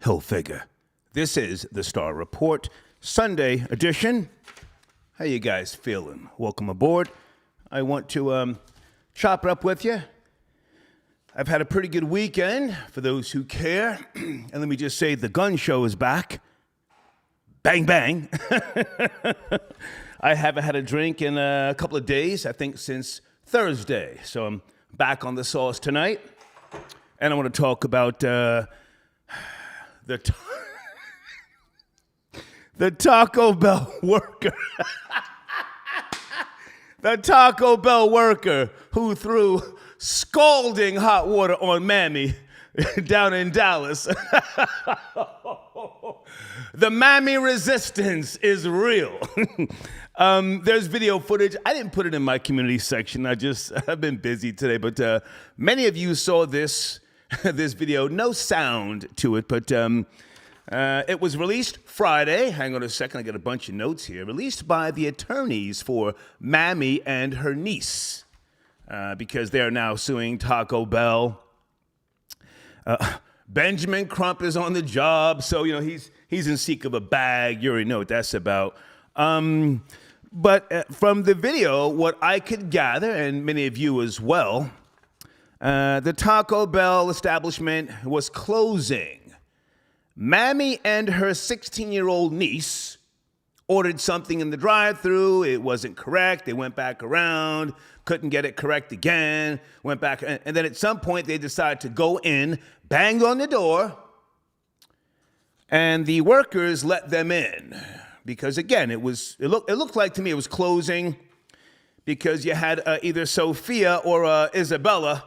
Hilfiger. This is the Star Report, Sunday edition. How you guys feeling? Welcome aboard. I want to chop it up with you. I've had a pretty good weekend, for those who care. And let me just say, the gun show is back. Bang, bang. I haven't had a drink in a couple of days, I think since Thursday. So I'm back on the sauce tonight. And I want to talk about the Taco Bell worker. The Taco Bell worker who threw scalding hot water on Mammy down in Dallas. The Mammy resistance is real. There's video footage. I didn't put it in my community section. I've been busy today, but many of you saw this video. No sound to it, but it was released Friday. Hang on a second, I got a bunch of notes here. Released by the attorneys for Mammy and her niece, because they are now suing Taco Bell. Benjamin Crump is on the job, so he's in seek of a bag. You already know what that's about. But from the video, what I could gather, and many of you as well, the Taco Bell establishment was closing. Mammy and her 16-year-old niece ordered something in the drive-thru. It wasn't correct. They went back around, couldn't get it correct again, went back. And then at some point, they decided to go in, banged on the door, and the workers let them in. Because, again, it looked like to me it was closing because you had either Sophia or Isabella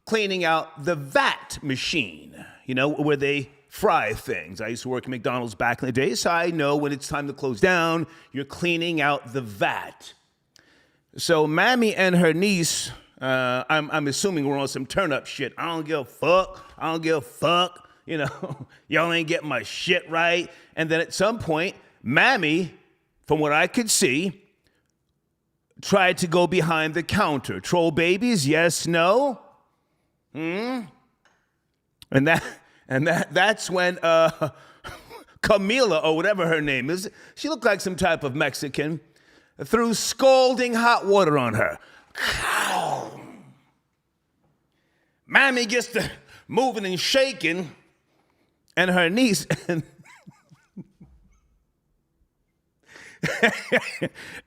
cleaning out the vat machine, where they fry things. I used to work at McDonald's back in the day, so I know when it's time to close down, you're cleaning out the vat. So Mammy and her niece, I'm assuming we're on some turn-up shit. I don't give a fuck. Y'all ain't getting my shit right. And then at some point, Mammy, from what I could see, tried to go behind the counter. Troll babies, yes, no? And that's when Camila, or whatever her name is, she looked like some type of Mexican, threw scalding hot water on her. Mammy gets to moving and shaking, and her niece,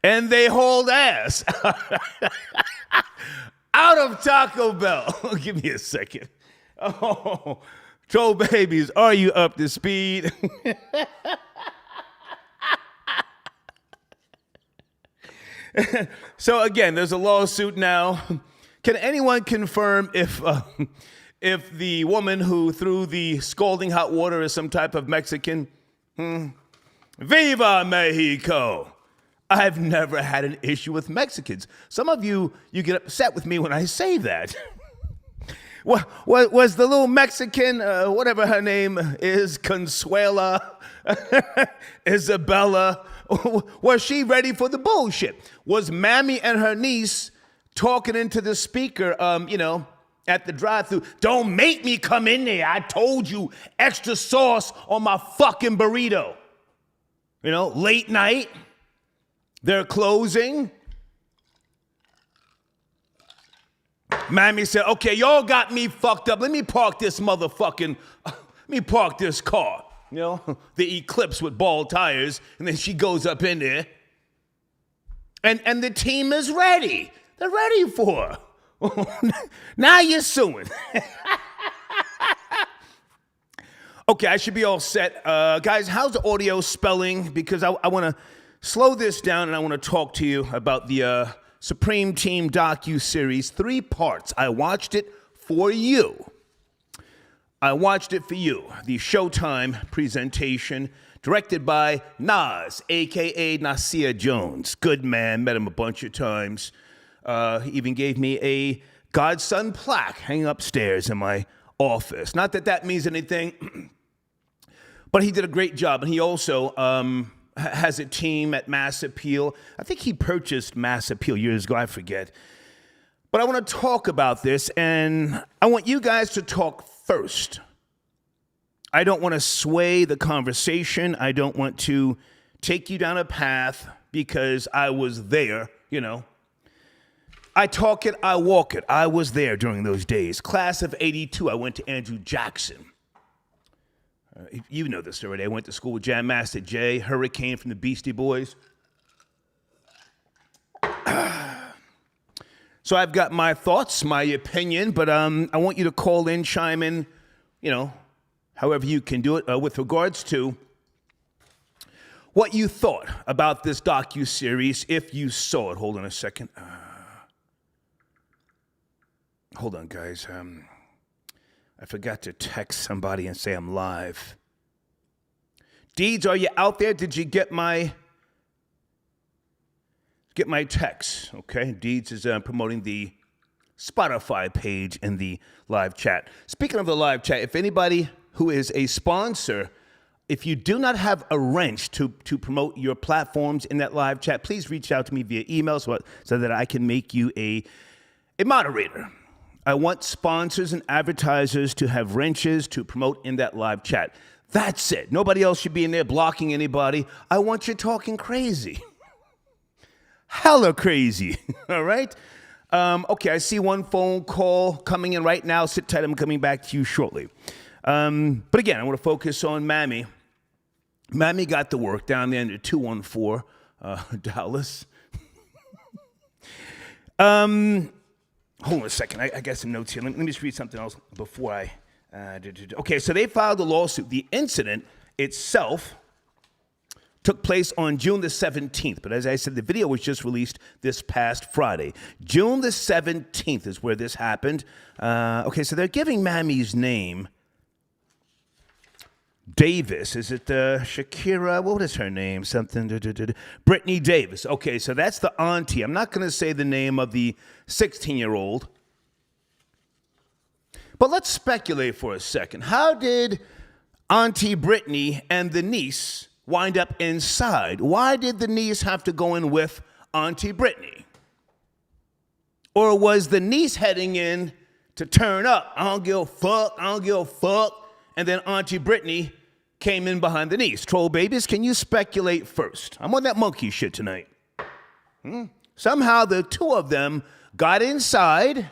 and they hauled ass out of Taco Bell. Give me a second. Oh, troll babies, are you up to speed? So again, there's a lawsuit now. Can anyone confirm if the woman who threw the scalding hot water is some type of Mexican? Viva Mexico! I've never had an issue with Mexicans. Some of you get upset with me when I say that. Was the little Mexican, whatever her name is, Consuela, Isabella, was she ready for the bullshit? Was Mammy and her niece talking into the speaker, at the drive-thru? Don't make me come in there. I told you, extra sauce on my fucking burrito. Late night, they're closing. Mammy said, okay, y'all got me fucked up. Let me park this car. The Eclipse with bald tires. And then she goes up in there. And the team is ready. They're ready for her. Now you're suing. Okay, I should be all set. Guys, how's the audio spelling? Because I want to slow this down and I want to talk to you about the Supreme Team docu-series, 3 parts. I watched it for you. The Showtime presentation, directed by Nas, a.k.a. Nasir Jones. Good man, met him a bunch of times. He even gave me a Godson plaque hanging upstairs in my office. Not that that means anything, but he did a great job. And he also has a team at Mass Appeal. I think he purchased Mass Appeal years ago, I forget. But I want to talk about this, and I want you guys to talk first. I don't want to sway the conversation. I don't want to take you down a path because I was there, you know. I talk it, I walk it. I was there during those days. Class of 82, I went to Andrew Jackson. You know this already. I went to school with Jam Master Jay, Hurricane from the Beastie Boys. So I've got my thoughts, my opinion, but I want you to call in, chime in, you know, however you can do it, with regards to what you thought about this docuseries, if you saw it. Hold on a second. Hold on, guys. I forgot to text somebody and say I'm live. Deeds, are you out there? Did you get my text? Okay, Deeds is promoting the Spotify page in the live chat. Speaking of the live chat, if anybody who is a sponsor, if you do not have a wrench to promote your platforms in that live chat, please reach out to me via email so that I can make you a moderator. I want sponsors and advertisers to have wrenches to promote in that live chat. That's it. Nobody else should be in there blocking anybody. I want you talking crazy. Hella crazy. All right? Okay, I see one phone call coming in right now. Sit tight. I'm coming back to you shortly. But again, I want to focus on Mammy. Mammy got to work down there in the 214 Dallas. Hold on a second. I got some notes here. Let me just read something else before I... Okay, so they filed a lawsuit. The incident itself took place on June the 17th. But as I said, the video was just released this past Friday. June the 17th is where this happened. Okay, so they're giving Mammy's name Davis. Is it Shakira? What is her name? Something. Brittany Davis. Okay, so that's the auntie. I'm not going to say the name of the 16-year-old. But let's speculate for a second. How did Auntie Brittany and the niece wind up inside? Why did the niece have to go in with Auntie Brittany? Or was the niece heading in to turn up? I don't give a fuck. And then Auntie Brittany came in behind the niece. Troll babies, can you speculate first? I'm on that monkey shit tonight. Somehow the two of them got inside,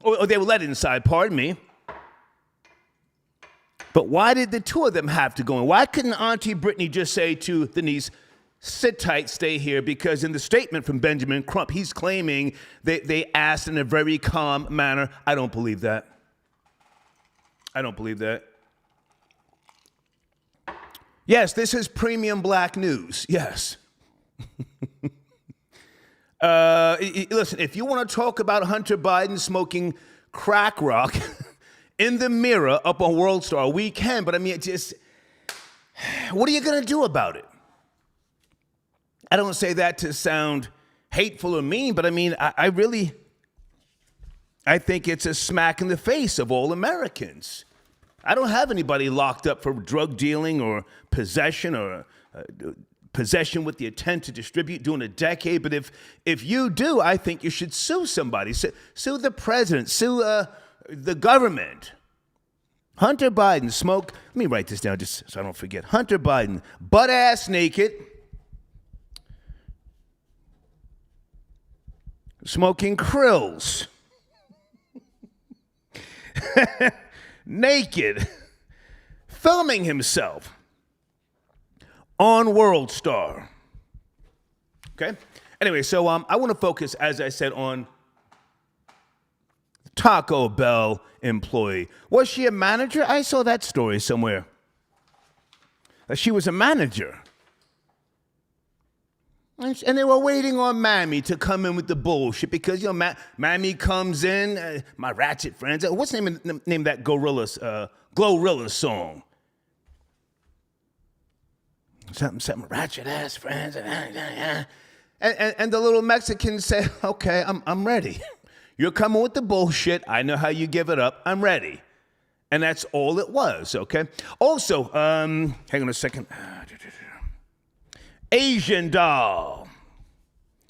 or they were let inside, pardon me. But why did the two of them have to go in? Why couldn't Auntie Brittany just say to the niece, sit tight, stay here? Because in the statement from Benjamin Crump, he's claiming they asked in a very calm manner. I don't believe that. I don't believe that. Yes, this is premium black news. Yes. Listen, if you want to talk about Hunter Biden smoking crack rock in the mirror up on World Star, we can. But I mean, what are you going to do about it? I don't say that to sound hateful or mean, but I mean, I think it's a smack in the face of all Americans. I don't have anybody locked up for drug dealing or possession with the intent to distribute during a decade. But if you do, I think you should sue somebody. Sue the president. Sue the government. Hunter Biden smoked. Let me write this down just so I don't forget. Hunter Biden, butt-ass naked, smoking krills. Naked, filming himself on World Star. Okay? Anyway, so I want to focus, as I said, on Taco Bell employee. Was she a manager? I saw that story somewhere. That she was a manager. And they were waiting on Mammy to come in with the bullshit because, you know, Mammy comes in, my ratchet friends. What's the name of that Glorilla song? Something, ratchet ass friends. And the little Mexican said, okay, I'm ready. You're coming with the bullshit. I know how you give it up. I'm ready. And that's all it was, okay? Also, hang on a second. Asian Doll.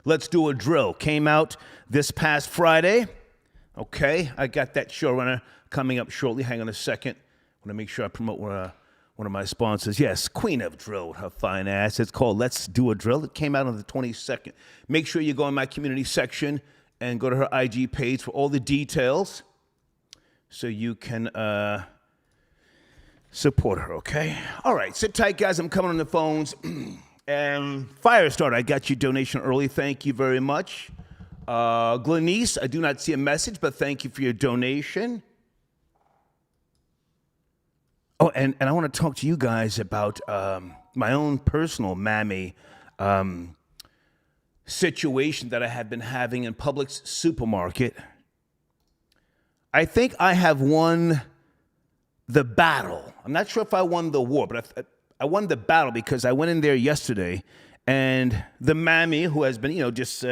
Let's Do a Drill came out this past Friday. Okay, I got that showrunner coming up shortly. Hang on a second. to make sure I promote one of my sponsors. Yes, Queen of Drill, her fine ass. It's called Let's Do a Drill. It came out on the 22nd. Make sure you go in my community section and go to her IG page for all the details so you can support her, okay? All right, sit tight, guys. I'm coming on the phones. And Firestarter, I got your donation early. Thank you very much. Glenice, I do not see a message, but thank you for your donation. Oh, and I want to talk to you guys about my own personal Mammy situation that I have been having in Publix supermarket. I think I have won the battle. I'm not sure if I won the war, but I won the battle because I went in there yesterday, and the Mammy, who has been, just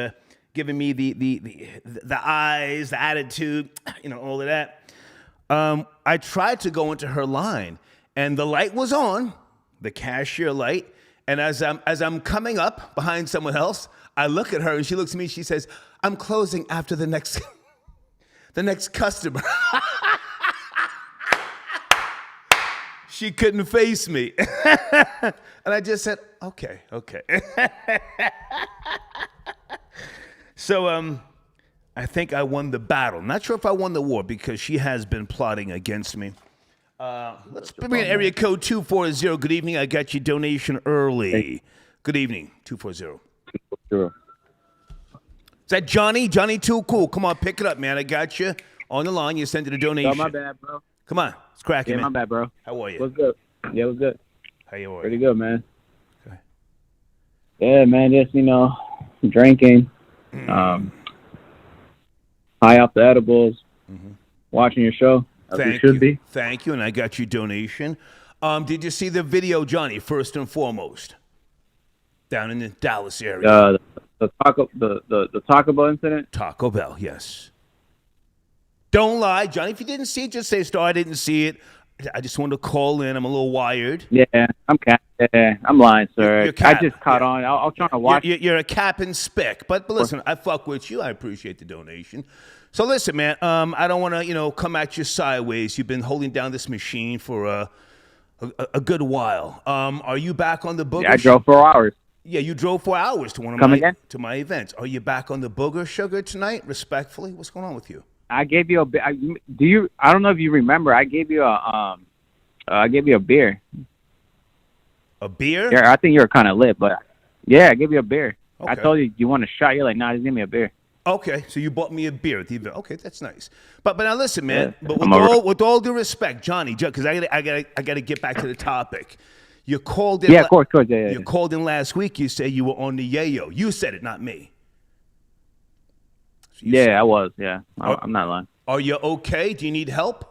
giving me the eyes, the attitude, all of that. I tried to go into her line, and the light was on, the cashier light. And as I'm coming up behind someone else, I look at her, and she looks at me. She says, "I'm closing after the next customer." She couldn't face me, and I just said, "Okay." So I think I won the battle. Not sure if I won the war because she has been plotting against me. Let's bring in area code 240. Good evening. I got your donation early. Hey. Good evening, 240. Sure. Is that Johnny? Johnny Too Cool. Come on, pick it up, man. I got you on the line. You sent it a donation. Oh, my bad, bro. Come on. It's cracking, Yeah, man. my bad, bro. How are you? What's good? Yeah, what's good? How you are? Pretty good, man. Okay. Yeah, man, just, drinking, high off the edibles, watching your show, as we should be. Thank you, and I got your donation. Did you see the video, Johnny, first and foremost? Down in the Dallas area. The Taco Bell incident? Taco Bell, yes. Don't lie, Johnny. If you didn't see it, just say, "Star, I didn't see it. I just wanted to call in. I'm a little wired." Yeah, I'm lying, sir. You're cap, I just caught on. I was trying to watch. You're a cap and spick. But listen, I fuck with you. I appreciate the donation. So listen, man, I don't want to, come at you sideways. You've been holding down this machine for a good while. Are you back on the booger? Yeah, I drove 4 hours. Yeah, you drove 4 hours to to my events. Are you back on the booger sugar tonight? Respectfully, what's going on with you? I gave you I don't know if you remember. I gave you a beer. A beer? Yeah, I think you were kind of lit, but yeah, I gave you a beer. Okay. I told you want a shot. You're like, nah, just give me a beer. Okay, so you bought me a beer at the event. Okay, that's nice. But now listen, man. Yeah, but with all due respect, Johnny, because I gotta get back to the topic. You called in. Yeah, of course, yeah. You called in last week. You said you were on the yayo. You said it, not me. So I was. Yeah, I'm not lying. Are you okay? Do you need help?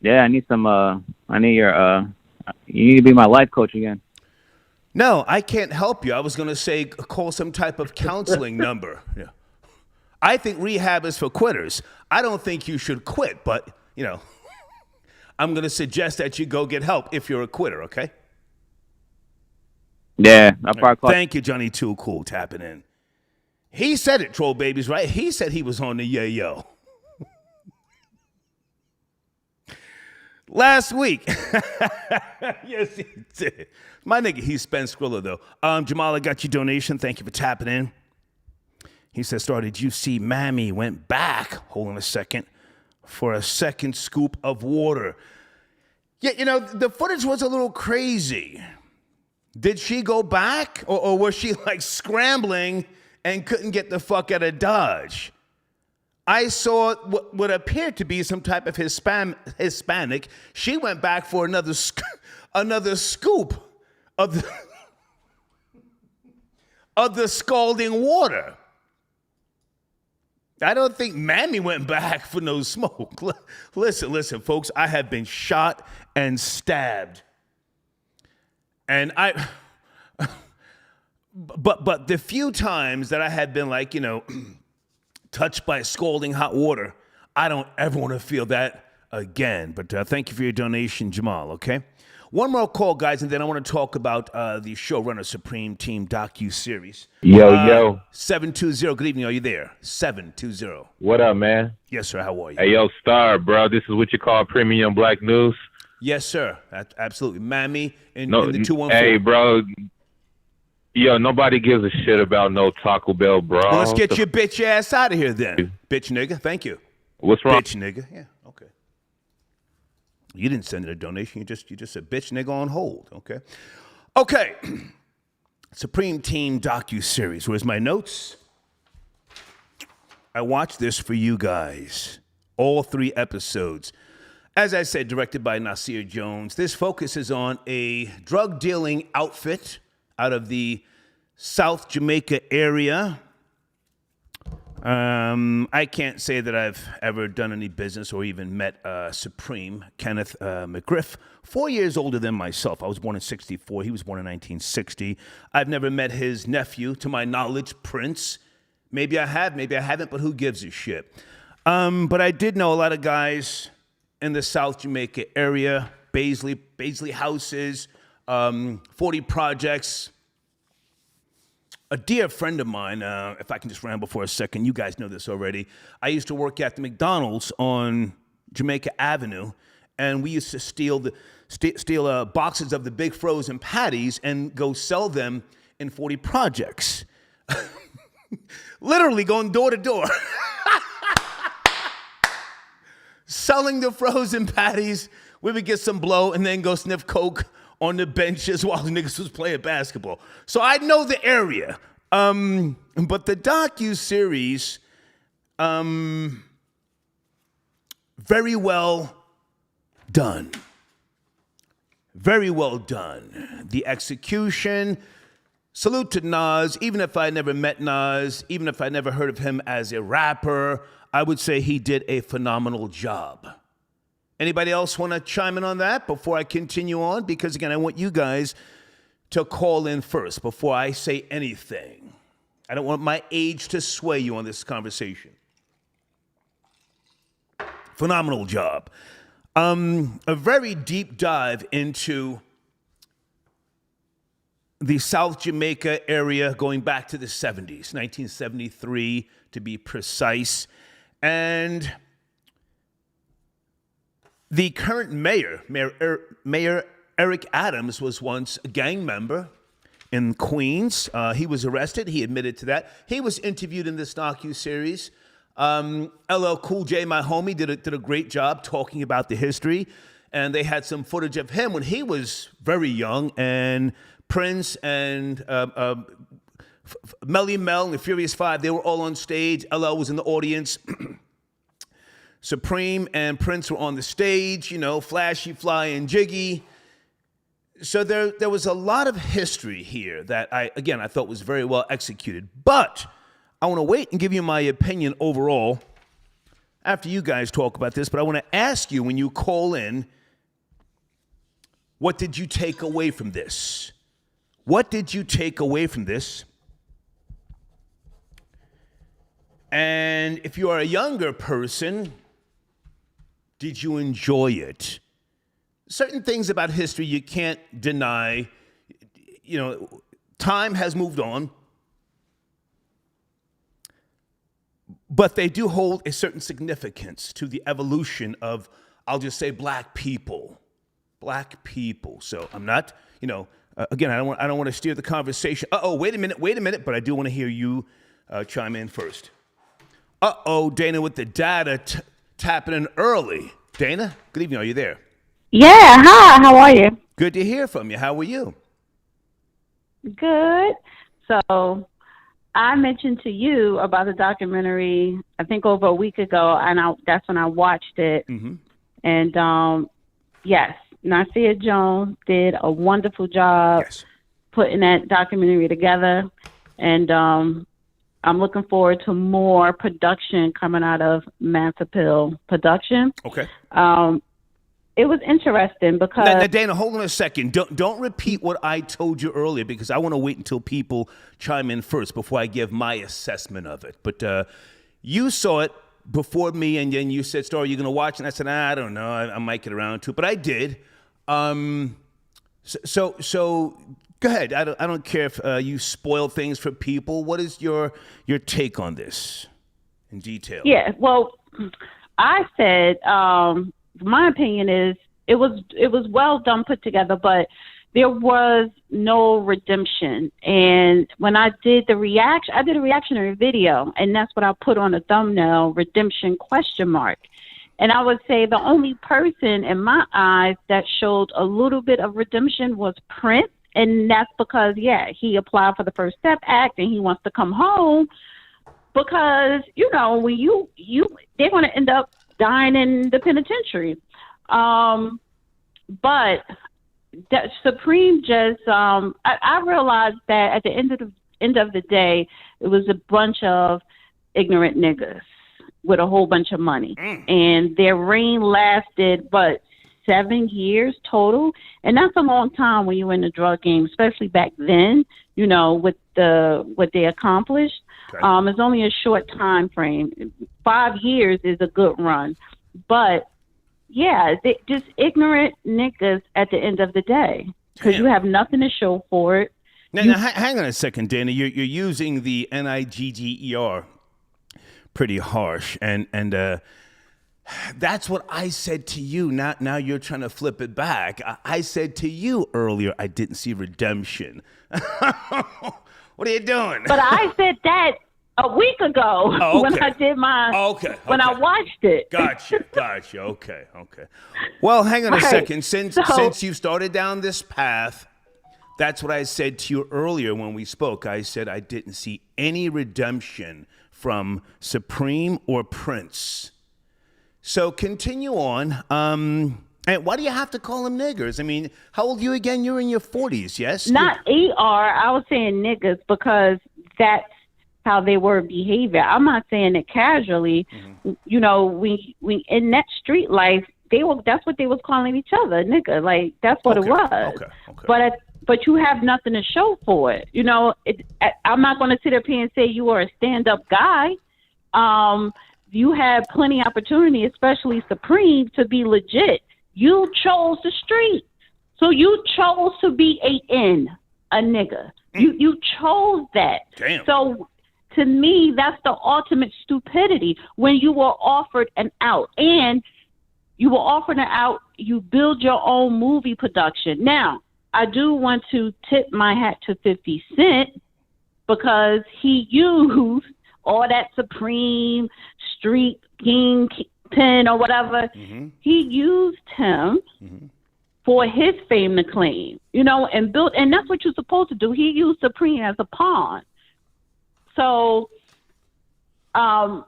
Yeah, I need some. I need your. You need to be my life coach again. No, I can't help you. I was gonna say call some type of counseling number. Yeah. I think rehab is for quitters. I don't think you should quit, but I'm gonna suggest that you go get help if you're a quitter. Okay. Yeah, I'll probably call. Thank you, Johnny Too Cool, tapping in. He said it, Troll Babies, right? He said he was on the yayo. Last week. Yes, he did. My nigga, he's Spence Skrilla, though. Jamal, I got your donation. Thank you for tapping in. He says, Star, did you see Mammy went back, hold on a second, for a second scoop of water? Yeah, the footage was a little crazy. Did she go back, or was she, scrambling and couldn't get the fuck out of Dodge? I saw what appeared to be some type of Hispanic. She went back for another scoop of the scalding water. I don't think Mammy went back for no smoke. Listen, folks. I have been shot and stabbed, and But the few times that I had been touched by scalding hot water, I don't ever want to feel that again. But thank you for your donation, Jamal, okay? One more call, guys, and then I want to talk about the Showrunner Supreme Team docu-series. Yo. 720, good evening, are you there? 720. What up, man? Yes, sir, how are you? Hey, yo, Star, bro. This is what you call premium black news. Yes, sir, absolutely. Mammy in the 214. Hey, bro. Yo, nobody gives a shit about no Taco Bell, bro. Well, let's get your bitch ass out of here then. Bitch nigga, thank you. What's wrong? Bitch nigga, yeah, okay. You didn't send it a donation, you just said bitch nigga on hold, okay? Okay, Supreme Team docu-series. Where's my notes? I watched this for you guys. All 3 episodes. As I said, directed by Nasir Jones. This focuses on a drug-dealing outfit out of the South Jamaica area. I can't say that I've ever done any business or even met Supreme, Kenneth McGriff, 4 years older than myself. I was born in 64. He was born in 1960. I've never met his nephew, to my knowledge, Prince. Maybe I have, maybe I haven't, but who gives a shit? But I did know a lot of guys in the South Jamaica area, Baisley houses, 40 projects. A dear friend of mine, if I can just ramble for a second, you guys know this already. I used to work at the McDonald's on Jamaica Avenue, and we used to steal boxes of the big frozen patties and go sell them in 40 projects. Literally going door to door. Selling the frozen patties. We would get some blow and then go sniff coke on the benches while the niggas was playing basketball. So I know the area. But the docu-series, very well done. Very well done. The execution, salute to Nas. Even if I never met Nas, even if I never heard of him as a rapper, I would say he did a phenomenal job. Anybody else want to chime in on that before I continue on? Because, again, I want you guys to call in first before I say anything. I don't want my age to sway you on this conversation. Phenomenal job. A very deep dive into the South Jamaica area going back to the 70s, 1973 to be precise. And the current mayor Eric Adams, was once a gang member in Queens. He was arrested. He admitted to that. He was interviewed in this docu-series. LL Cool J, my homie, did a great job talking about the history. And they had some footage of him when he was very young. And Prince and Melly Mel and the Furious Five, they were all on stage. LL was in the audience. Supreme and Prince were on the stage, you know, flashy, fly, and jiggy. So there was a lot of history here that I thought was very well executed. But I want to wait and give you my opinion overall after you guys talk about this. But I want to ask you, when you call in, what did you take away from this? What did you take away from this? And if you are a younger person, did you enjoy it? Certain things about history you can't deny. You know, time has moved on. But they do hold a certain significance to the evolution of, I'll just say, black people. Black people. So I'm not, again, I don't want to steer the conversation. Wait a minute, but I do want to hear you chime in first. Dana with the data tapping in early. Dana, good evening. Are you there? Yeah, hi. How are you? Good to hear from you. How are you? Good. So I mentioned to you about the documentary, I think over a week ago, and that's when I watched it. Mm-hmm. And yes, Nasir Jones did a wonderful job putting that documentary together. And I'm looking forward to more production coming out of Mantapil Production. Okay. It was interesting because... Now, Dana, hold on a second. Don't repeat what I told you earlier, because I want to wait until people chime in first before I give my assessment of it. But you saw it before me, and then you said, "Story, you gonna watch?" And I said, "I don't know. I might get around to it," but I did. So go ahead. I don't care if you spoil things for people. What is your take on this in detail? Yeah, well, I said my opinion is it was well done, put together, but there was no redemption. And when I did the reaction, I did a reactionary video, and that's what I put on the thumbnail: redemption ? And I would say the only person in my eyes that showed a little bit of redemption was Prince. And that's because, yeah, he applied for the First Step Act and he wants to come home because, you know, when you they're going to end up dying in the penitentiary. But that Supreme just, I realized that at the end of the day, it was a bunch of ignorant niggas with a whole bunch of money. And their reign lasted, 7 years total. And that's a long time when you're in the drug game, especially back then, you know, with what they accomplished. Okay. It's only a short time frame. 5 years is a good run. But, yeah, just ignorant niggas at the end of the day because you have nothing to show for it. Now, hang on a second, Dana. You're using the NIGGER pretty harsh, and that's what I said to you. Now you're trying to flip it back. I said to you earlier I didn't see redemption. What are you doing? But I said that a week ago when I did my when I watched it. Gotcha. Okay. Well, hang on a second. Since you started down this path, that's what I said to you earlier when we spoke. I said I didn't see any redemption from Supreme or Prince. So continue on. And why do you have to call them niggers? I mean, how old are you again? You're in your 40s, yes? Not ER. I was saying niggas because that's how they were behaving. I'm not saying it casually. Mm-hmm. You know, we in that street life, that's what they was calling each other, nigga. Like that's what it was. Okay. But you have nothing to show for it. You know, I'm not going to sit up here and say you are a stand-up guy. You had plenty of opportunity, especially Supreme, to be legit. You chose the street. So you chose to be a nigga. You chose that. Damn. So to me, that's the ultimate stupidity when you were offered an out. And you were offered an out, you build your own movie production. Now, I do want to tip my hat to 50 Cent because he used all that Supreme Street Kingpin or whatever. Mm-hmm. He used him for his fame to claim, you know, and that's what you're supposed to do. He used Supreme as a pawn. So, the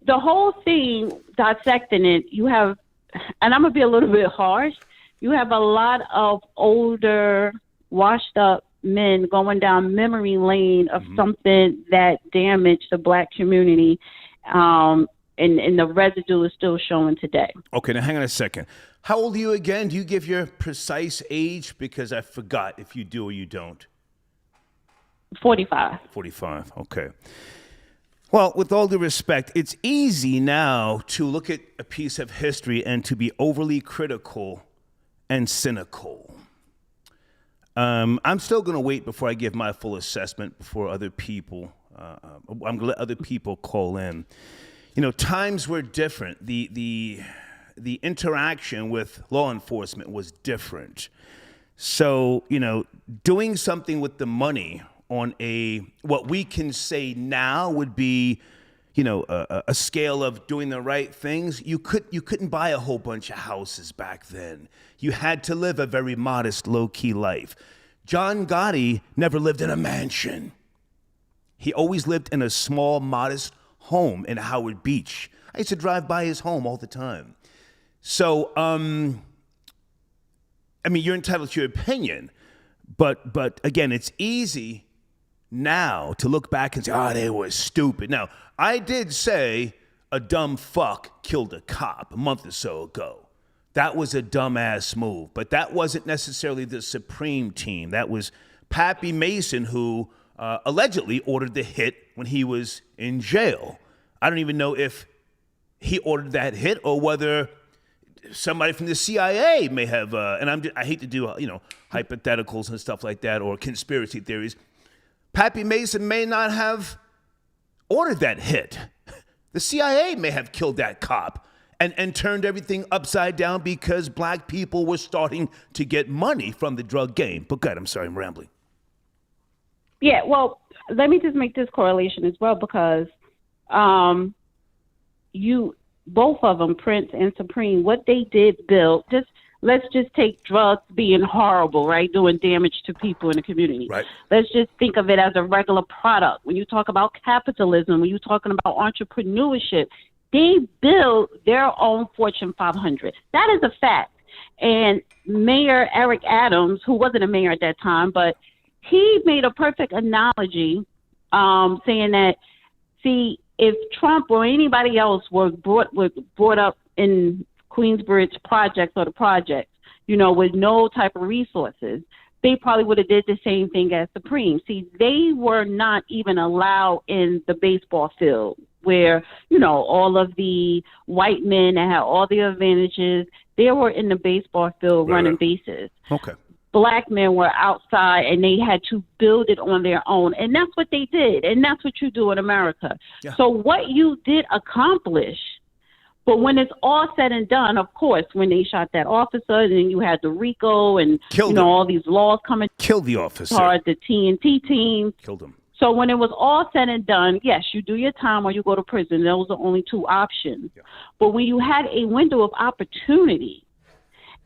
whole thing, dissecting it, you have, and I'm going to be a little bit harsh, you have a lot of older, washed up men going down memory lane of something that damaged the black community, and the residue is still showing today. Okay, now hang on a second. How old are you again? Do you give your precise age? Because I forgot if you do or you don't. 45. 45, okay. Well, with all due respect, it's easy now to look at a piece of history and to be overly critical and cynical. I'm still going to wait before I give my full assessment before other people. I'm going to let other people call in. You know, times were different. The interaction with law enforcement was different. So, you know, doing something with the money on what we can say now would be, you know, a scale of doing the right things. You couldn't buy a whole bunch of houses back then. You had to live a very modest, low-key life. John Gotti never lived in a mansion. He always lived in a small, modest home in Howard Beach. I used to drive by his home all the time. So, I mean, you're entitled to your opinion, but again, it's easy now to look back and say, they were stupid. Now, I did say a dumb fuck killed a cop a month or so ago. That was a dumbass move, but that wasn't necessarily the Supreme team. That was Pappy Mason, who allegedly ordered the hit when he was in jail. I don't even know if he ordered that hit or whether somebody from the CIA may have, I hate to do, hypotheticals and stuff like that or conspiracy theories. Pappy Mason may not have ordered that hit. The CIA may have killed that cop and turned everything upside down because black people were starting to get money from the drug game. But God, I'm sorry, I'm rambling. Yeah, well, let me just make this correlation as well because both of them, Prince and Supreme, what they did build, let's just take drugs being horrible, right, doing damage to people in the community. Right. Let's just think of it as a regular product. When you talk about capitalism, when you're talking about entrepreneurship, they built their own Fortune 500. That is a fact. And Mayor Eric Adams, who wasn't a mayor at that time, but he made a perfect analogy saying that, see, if Trump or anybody else was brought up in Queensbridge projects or the projects, with no type of resources, they probably would have did the same thing as Supreme. See, they were not even allowed in the baseball field where, all of the white men that had all the advantages, they were in the baseball field running bases. Okay. Black men were outside and they had to build it on their own. And that's what they did. And that's what you do in America. Yeah. So what you did accomplish, but when it's all said and done, of course, when they shot that officer and then you had the RICO and, all these laws coming. Killed the officer. The TNT team. Killed him. So when it was all said and done, yes, you do your time or you go to prison. Those are only two options. Yeah. But when you had a window of opportunity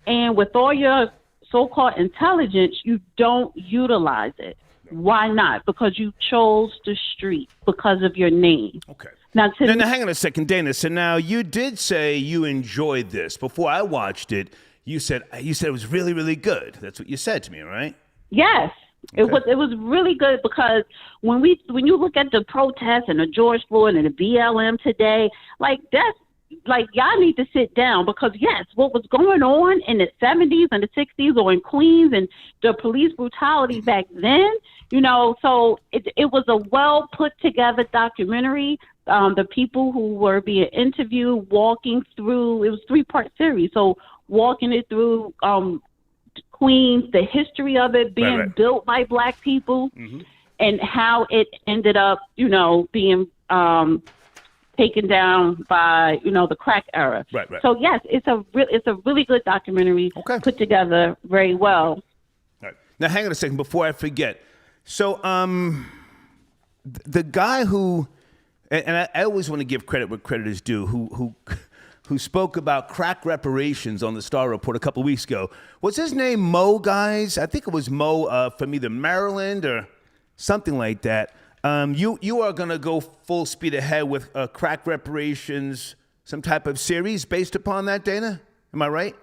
and with all your so-called intelligence, you don't utilize it. Why not? Because you chose the street because of your name. Okay. Now hang on a second, Dana. So now you did say you enjoyed this. Before I watched it, you said it was really, really good. That's what you said to me, right? Yes. Okay. It was really good because when you look at the protests and the George Floyd and the BLM today, y'all need to sit down because, yes, what was going on in the 70s and the 60s or in Queens and the police brutality back then, so it was a well put together documentary. The people who were being interviewed, walking through, it was 3-part series. So walking it through Queens, the history of it being built by black people and how it ended up, being taken down by, the crack era. Right. So yes, it's a really good documentary put together very well. All right. Now hang on a second before I forget. So the guy who, and I always want to give credit where credit is due, who spoke about crack reparations on the Star Report a couple of weeks ago, was his name Mo, guys? I think it was Mo from either Maryland or something like that. You are going to go full speed ahead with crack reparations, some type of series based upon that, Dana? Am I right?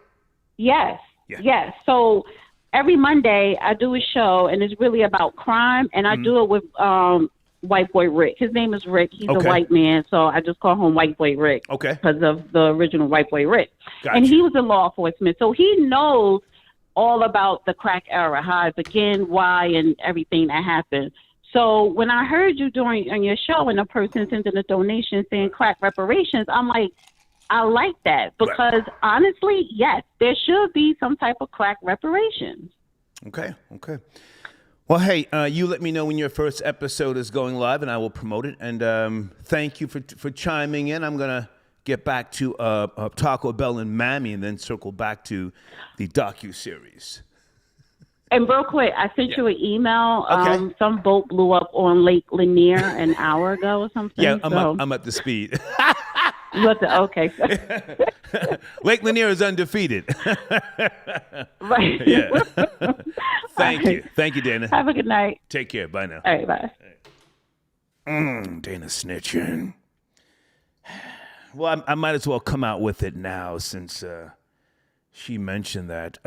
Yes. Yeah. Yes. So every Monday I do a show, and it's really about crime, and I do it with White Boy Rick. His name is Rick. He's a white man, so I just call him White Boy Rick. Okay. Because of the original White Boy Rick. Gotcha. And he was in law enforcement, so he knows all about the crack era, how it began, why, and everything that happened. So when I heard you on your show and a person sending a donation saying crack reparations, I'm like, I like that because honestly, yes, there should be some type of crack reparations. Okay. Well, hey, you let me know when your first episode is going live and I will promote it. And thank you for chiming in. I'm going to get back to Taco Bell and Mammy and then circle back to the docuseries. And real quick, I sent you an email. Some boat blew up on Lake Lanier an hour ago or something. Yeah, I'm up to speed. Okay. Lake Lanier is undefeated. Right. Yeah. Thank you. Thank you, Dana. Have a good night. Take care. Bye now. All right, bye. Dana snitching. Well, I might as well come out with it now since she mentioned that.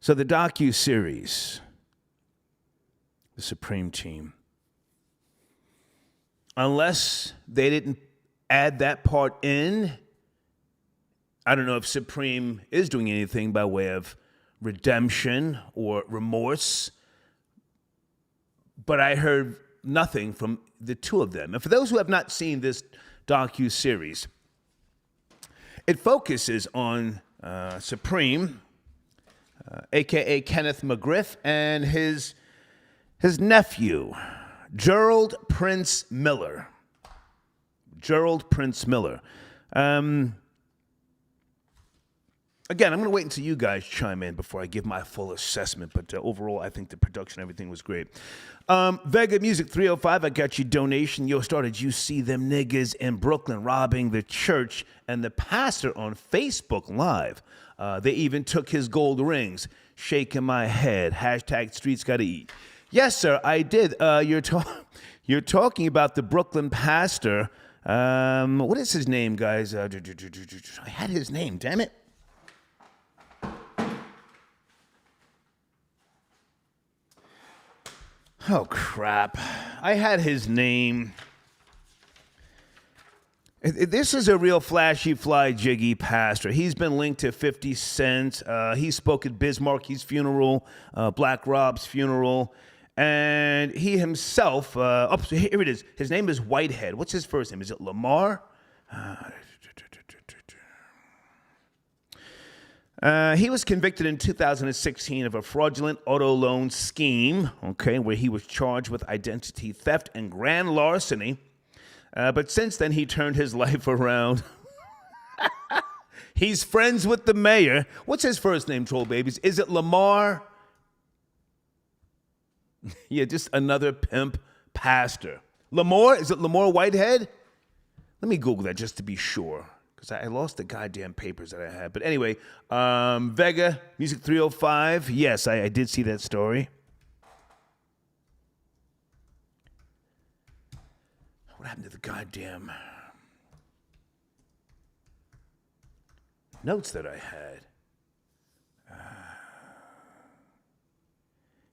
So the docuseries, The Supreme Team, unless they didn't add that part in, I don't know if Supreme is doing anything by way of redemption or remorse. But I heard nothing from the two of them. And for those who have not seen this docu-series, it focuses on Supreme, a.k.a. Kenneth McGriff, and his nephew, Gerald Prince Miller. Gerald Prince Miller. Again, I'm going to wait until you guys chime in before I give my full assessment, but overall, I think the production, everything was great. Vega Music 305, I got your donation. Yo, started you see them niggas in Brooklyn robbing the church and the pastor on Facebook Live. They even took his gold rings. Shaking my head. Hashtag streets gotta eat. Yes, sir, I did. You're talking about the Brooklyn pastor. What is his name, guys? I had his name, damn it. Oh, crap. I had his name. This is a real flashy, fly, jiggy pastor. He's been linked to 50 Cent. He spoke at Biz Markie's funeral, Black Rob's funeral. And he himself, here it is. His name is Whitehead. What's his first name? Is it Lamar? He was convicted in 2016 of a fraudulent auto loan scheme, where he was charged with identity theft and grand larceny. But since then, he turned his life around. He's friends with the mayor. What's his first name, troll babies? Is it Lamar? Yeah, just another pimp pastor. Lamar? Is it Lamar Whitehead? Let me Google that just to be sure, because I lost the goddamn papers that I had. But anyway, Vega, Music 305. Yes, I did see that story. What happened to the goddamn notes that I had?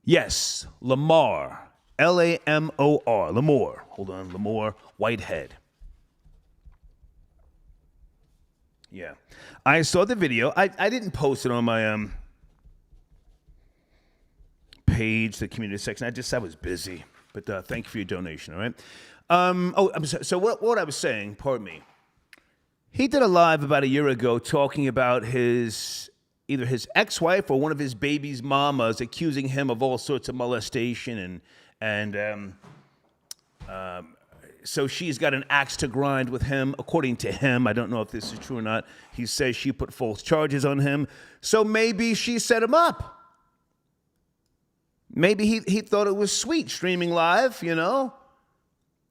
Yes, Lamar. Lamor. Lamar. Hold on, Lamar Whitehead. Yeah. I saw the video. I didn't post it on my page, the community section. I was busy. But thank you for your donation, all right? So what I was saying, pardon me. He did a live about a year ago talking about either his ex-wife or one of his baby's mamas accusing him of all sorts of molestation and so she's got an axe to grind with him, according to him. I don't know if this is true or not. He says she put false charges on him. So maybe she set him up. Maybe he thought it was sweet streaming live, you know?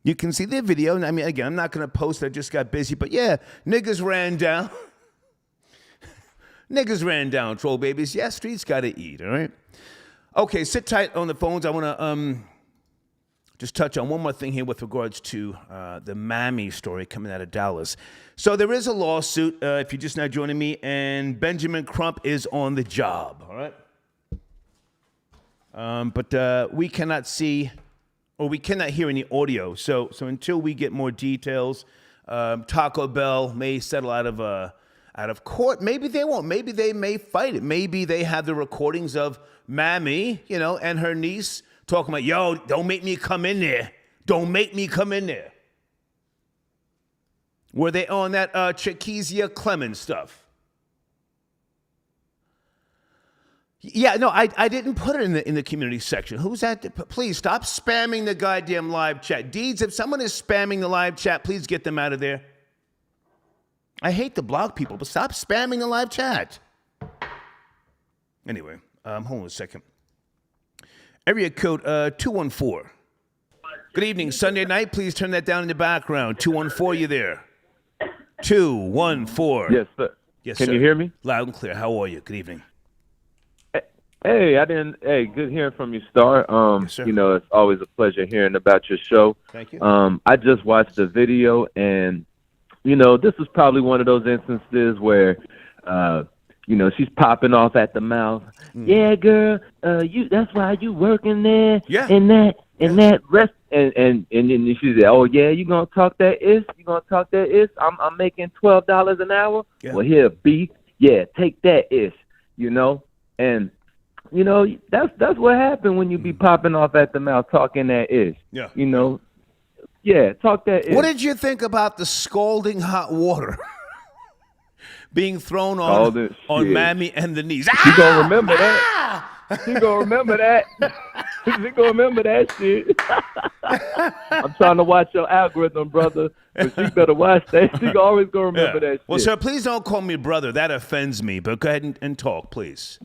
You can see the video. I mean, again, I'm not going to post it. I just got busy. But yeah, niggas ran down. Niggas ran down, troll babies. Yeah, streets got to eat, all right? Okay, sit tight on the phones. I want to just touch on one more thing here with regards to the Mammy story coming out of Dallas. So there is a lawsuit, if you're just now joining me, and Benjamin Crump is on the job, all right? But we cannot see, or we cannot hear any audio. So until we get more details, Taco Bell may settle out of court. Maybe they won't. Maybe they may fight it. Maybe they have the recordings of Mammy, you know, and her niece talking about, yo, don't make me come in there. Don't make me come in there. Were they on that Chiquizia Clemens stuff? Yeah, no, I didn't put it in the community section. Who's that? Please stop spamming the goddamn live chat. Deeds, if someone is spamming the live chat, please get them out of there. I hate to block people, but stop spamming the live chat. Anyway, hold on a second. Area code 214. Good evening, Sunday night. Please turn that down in the background. 214, you there? 214. Yes, sir. Yes, Can sir. you hear me? Loud and clear. How are you? Good evening. Hey, good hearing from you, Star. Yes, sir. You know, it's always a pleasure hearing about your show. Thank you. I just watched the video, and, you know, this is probably one of those instances where, you know, she's popping off at the mouth. Yeah, girl, that's why you working there. Yeah. And that rest, and then she said, oh yeah, you gonna talk that is? You gonna talk that is? I'm making $12 an hour. Yeah. Well, here, B, yeah, take that is. You know, and You know, that's what happened when you be popping off at the mouth talking that ish. Yeah. You know, yeah, talk that ish. What did you think about the scalding hot water being thrown Scalding on shit. Mammy and the niece? She gonna remember that. She gonna remember that. She gonna remember that shit. I'm trying to watch your algorithm, brother. But she better watch that. She always gonna remember that shit. Well, sir, please don't call me brother. That offends me. But go ahead and talk, please.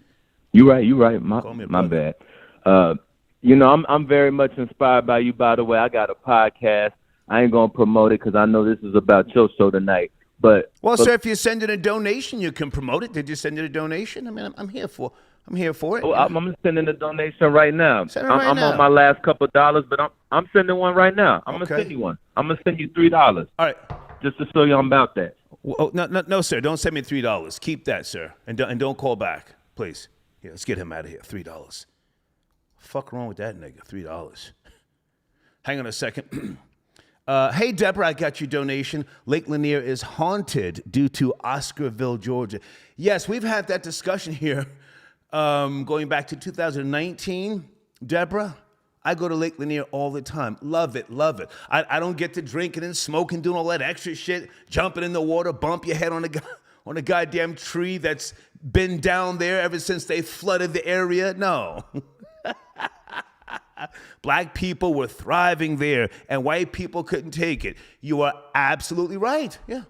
You right. Call me My brother. bad. You know, I'm very much inspired by you. By the way, I got a podcast. I ain't gonna promote it because I know this is about your show tonight. But Sir, if you send in a donation, you can promote it. Did you send in a donation? I mean, I'm here for it. oh, I'm sending a donation right now. Send it right I'm now. on my last couple of dollars, but I'm sending one right now. I'm Okay. gonna send you one. I'm gonna send you $3 All right. just to show you I'm about that. Well, no, sir. Don't send me $3. Keep that, sir, and don't call back, please. Yeah, let's get him out of here. $3. Fuck wrong with that nigga? $3. Hang on a second. Hey, Deborah, I got your donation. Lake Lanier is haunted due to Oscarville, Georgia. Yes, we've had that discussion here going back to 2019. Deborah, I go to Lake Lanier all the time. Love it. I don't get to drinking and smoking, doing all that extra shit, jumping in the water, bump your head on a goddamn tree that's been down there ever since they flooded the area. No. Black people were thriving there, and white people couldn't take it. You are absolutely right. Yeah.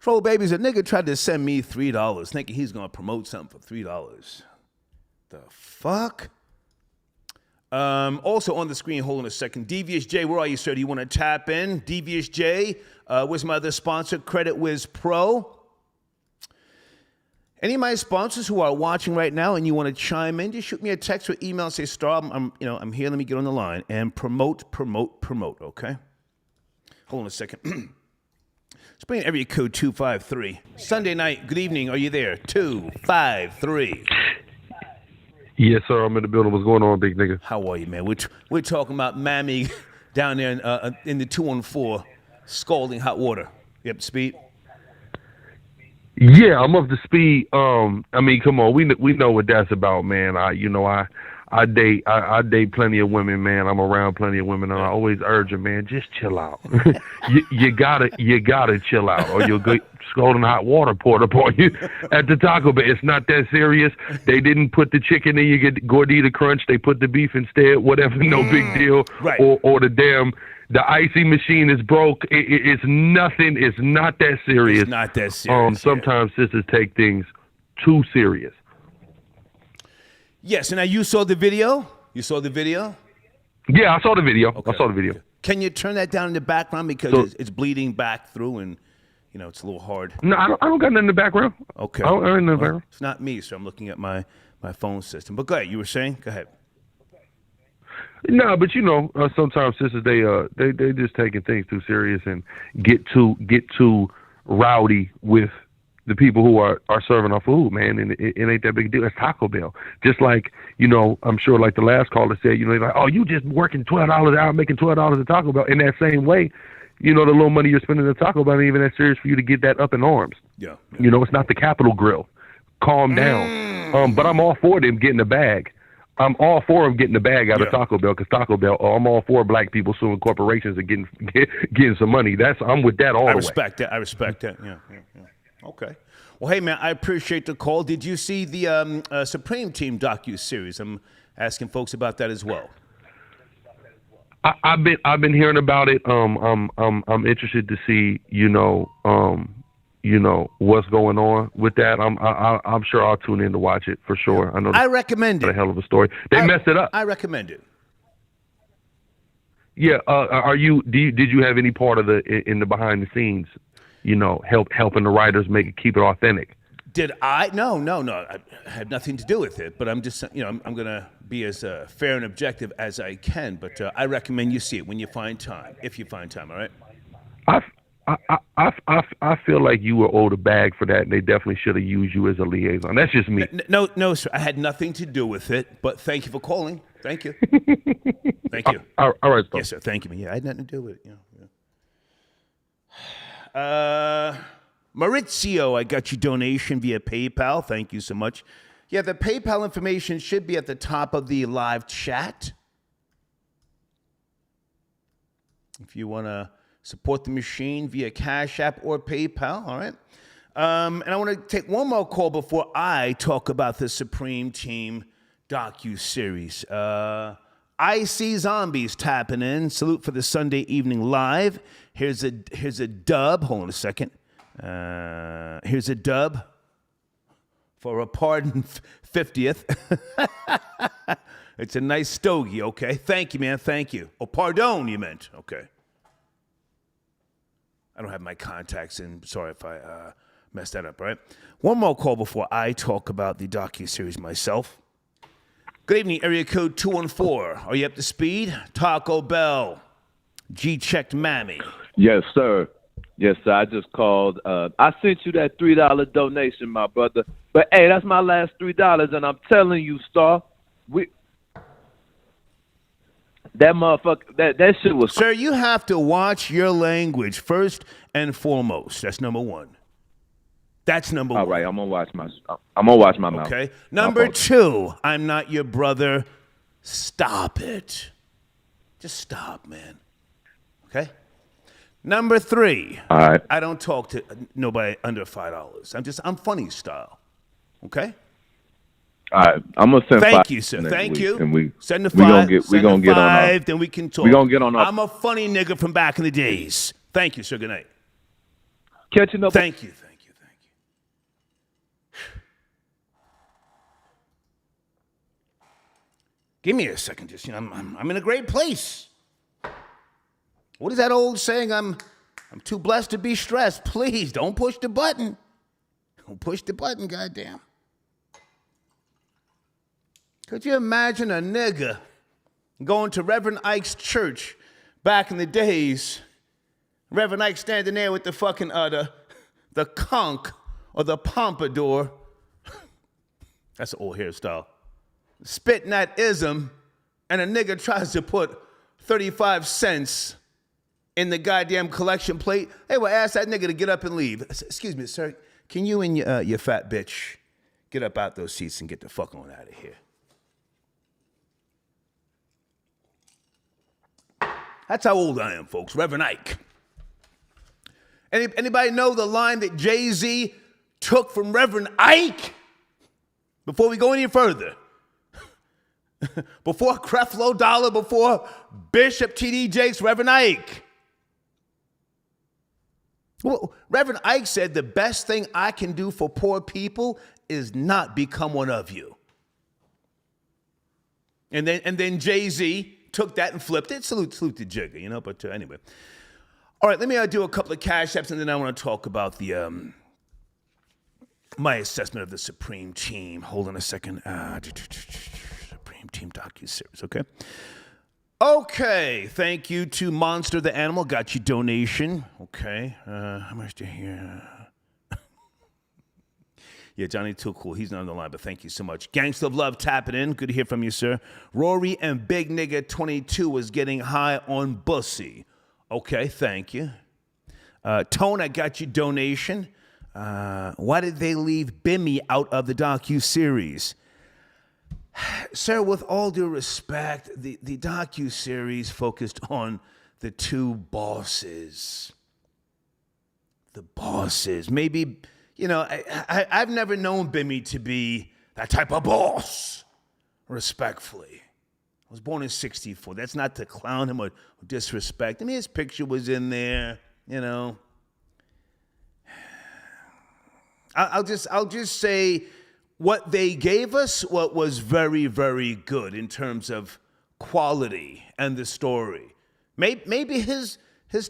Troll Babies, a nigga tried to send me $3 thinking he's going to promote something for $3. The fuck? Also on the screen, hold on a second. Devious J, where are you, sir? Do you want to tap in? Devious J, where's my other sponsor? Credit Wiz Pro. Any of my sponsors who are watching right now and you want to chime in, just shoot me a text or email and say, Star, I'm here, let me get on the line and promote, okay? Hold on a second. Let's bring in area code 253. Sunday night, good evening, are you there? 253. Yes, sir, I'm in the building. What's going on, big nigga? How are you, man? We're talking about Mammy down there in the 214, scalding hot water. You up to speed? Yeah, I'm up to speed. I mean, come on, we know what that's about, man. I date plenty of women, man. I'm around plenty of women, and I always urge them, man, just chill out. you gotta chill out, or you'll get scalding hot water poured upon you at the Taco Bell. It's not that serious. They didn't put the chicken in your gordita crunch. They put the beef instead. Whatever, no big deal. Right. Or the icy machine is broke. It's nothing. It's not that serious. It's not that serious. Sometimes sisters take things too serious. Yes, and now you saw the video? You saw the video? Yeah, I saw the video. Okay. I saw the video. Can you turn that down in the background because it's bleeding back through and, it's a little hard? No, I don't got nothing in the background. Okay. I don't in the background. It's not me, so I'm looking at my phone system. But go ahead. You were saying? Go ahead. No, but sometimes sisters they just taking things too serious and get too rowdy with the people who are serving our food, man, and it ain't that big a deal. It's Taco Bell. Just like, I'm sure like the last caller said, they're like, oh, you just working $12 an hour, making $12 at Taco Bell. In that same way, the little money you're spending at Taco Bell ain't even that serious for you to get that up in arms. Yeah. It's not the Capitol Grill. Calm down. But I'm all for them getting the bag. I'm all for them getting the bag out of Taco Bell because Taco Bell. I'm all for black people suing corporations and getting some money. I'm with that all the way. I respect that. Yeah. Okay. Well, hey, man, I appreciate the call. Did you see the Supreme Team docu-series? I'm asking folks about that as well. I've been hearing about it. I'm interested to see, what's going on with that. I'm sure I'll tune in to watch it for sure. I know. I recommend it. A hell of a story. They messed it up. I recommend it. Yeah. Did you have any part of in the behind the scenes? Helping the writers keep it authentic. Did I? No. I had nothing to do with it. But I'm just, I'm going to be as fair and objective as I can. But I recommend you see it when you find time, if you find time. All right. I feel like you were owed a bag for that, and they definitely should have used you as a liaison. That's just me. No, sir. I had nothing to do with it. But thank you for calling. Thank you. Thank you. All right, yes, sir. Thank you. Yeah, I had nothing to do with it. Maurizio, I got your donation via PayPal. Thank you so much. Yeah, the PayPal information should be at the top of the live chat. If you want to support the machine via Cash App or PayPal, all right? And I want to take one more call before I talk about the Supreme Team docu-series. I See Zombies tapping in. Salute for the Sunday Evening Live. Here's a dub. Hold on a second. Here's a dub for a pardon 50th. It's a nice stogie, okay? Thank you, man. Thank you. Oh, pardon, you meant. Okay. I don't have my contacts in. Sorry if I messed that up, all right? One more call before I talk about the docuseries myself. Good evening, area code 214. Are you up to speed? Taco Bell. G-checked Mammy. Yes, sir. Yes, sir. I just called. I sent you that $3 donation, my brother. But hey, that's my last $3, and I'm telling you, Star, that motherfucker, that shit was. Sir, you have to watch your language first and foremost. That's number one. That's number one. All right, I'm gonna watch my mouth. Okay. Number two, I'm not your brother. Stop it. Just stop, man. Okay. Number three. All right. I don't talk to nobody under $5. I'm funny style. Okay. All right. I'm gonna send. Thank you, sir. Thank you. And we send the we five. we gonna get on our, then we can talk. We gonna get on our. I'm a funny nigga from back in the days. Thank you, sir. Good night. Catching up. Thank you. Thank you. Give me a second. Just I'm in a great place. What is that old saying? I'm too blessed to be stressed. Please don't push the button. Don't push the button, goddamn. Could you imagine a nigga going to Reverend Ike's church back in the days? Reverend Ike standing there with the fucking the conch or the pompadour. That's an old hairstyle. Spitting that ism, and a nigga tries to put 35 cents in the goddamn collection plate. Hey, well, ask that nigga to get up and leave. Excuse me, sir. Can you and your fat bitch get up out those seats and get the fuck on out of here? That's how old I am, folks. Reverend Ike. Anybody know the line that Jay-Z took from Reverend Ike? Before we go any further. Before Creflo Dollar, before Bishop T.D. Jakes, Reverend Ike. Well, Reverend Ike said the best thing I can do for poor people is not become one of you. And then Jay-Z took that and flipped it. Salute to Jigga, but anyway. All right, let me do a couple of cash apps, and then I want to talk about the my assessment of the Supreme Team. Hold on a second. Supreme Team docu-series, okay? Okay, thank you to Monster the Animal. Got your donation. Okay, how much do you hear? Yeah, Johnny Too Cool. He's not on the line, but thank you so much. Gangsta of Love tapping in. Good to hear from you, sir. Rory and Big Nigga 22 was getting high on Bussy. Okay, thank you. Tone, I got your donation. Why did they leave Bimmy out of the docu-series? Sir, with all due respect, the docu-series focused on the two bosses. The bosses. Maybe, I've never known Bimmy to be that type of boss, respectfully. I was born in 1964. That's not to clown him or disrespect. I mean, his picture was in there, I'll just say what they gave us, what was very, very good in terms of quality and the story. Maybe his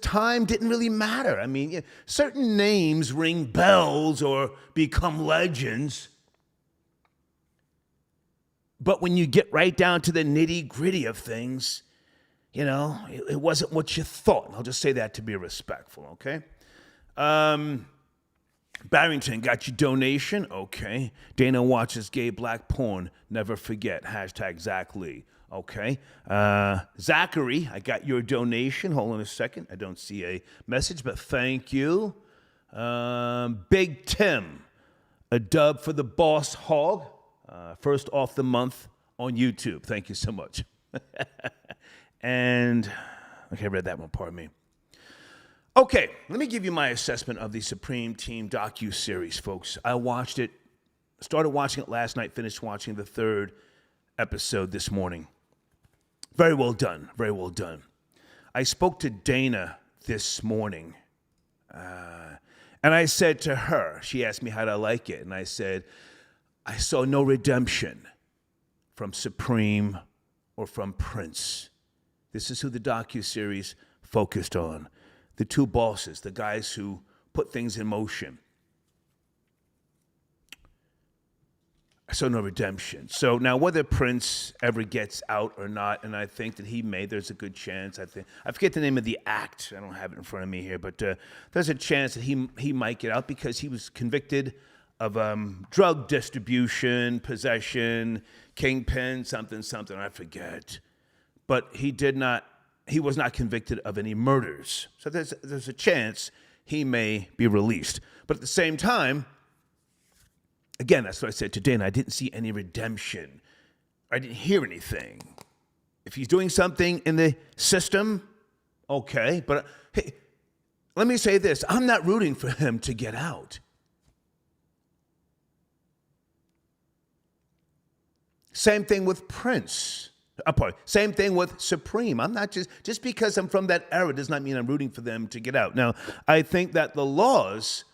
time didn't really matter. I mean, certain names ring bells or become legends. But when you get right down to the nitty-gritty of things, it wasn't what you thought. I'll just say that to be respectful, okay? Barrington, got your donation? Okay. Dana watches gay black porn. Never forget. Hashtag Zach Lee. Okay. Zachary, I got your donation. Hold on a second. I don't see a message, but thank you. Big Tim, a dub for the Boss Hog. First off the month on YouTube. Thank you so much. And, okay, I read that one, pardon me. Okay, let me give you my assessment of the Supreme Team docu-series, folks. I watched it, started watching it last night, finished watching the third episode this morning. Very well done, very well done. I spoke to Dana this morning, and I said to her, she asked me how I like it, and I said, I saw no redemption from Supreme or from Prince. This is who the docu-series focused on. The two bosses, the guys who put things in motion. I saw no redemption. So now whether Prince ever gets out or not, and I think that he may, there's a good chance. I forget the name of the act. I don't have it in front of me here, but there's a chance that he might get out because he was convicted of drug distribution, possession, kingpin, something, I forget. But he was not convicted of any murders. So there's a chance he may be released. But at the same time, again, that's what I said to Dana. I didn't see any redemption. I didn't hear anything. If he's doing something in the system, okay. But hey, let me say this. I'm not rooting for him to get out. Same thing with Prince. Same thing with Supreme. I'm not just because I'm from that era does not mean I'm rooting for them to get out. Now, I think that the laws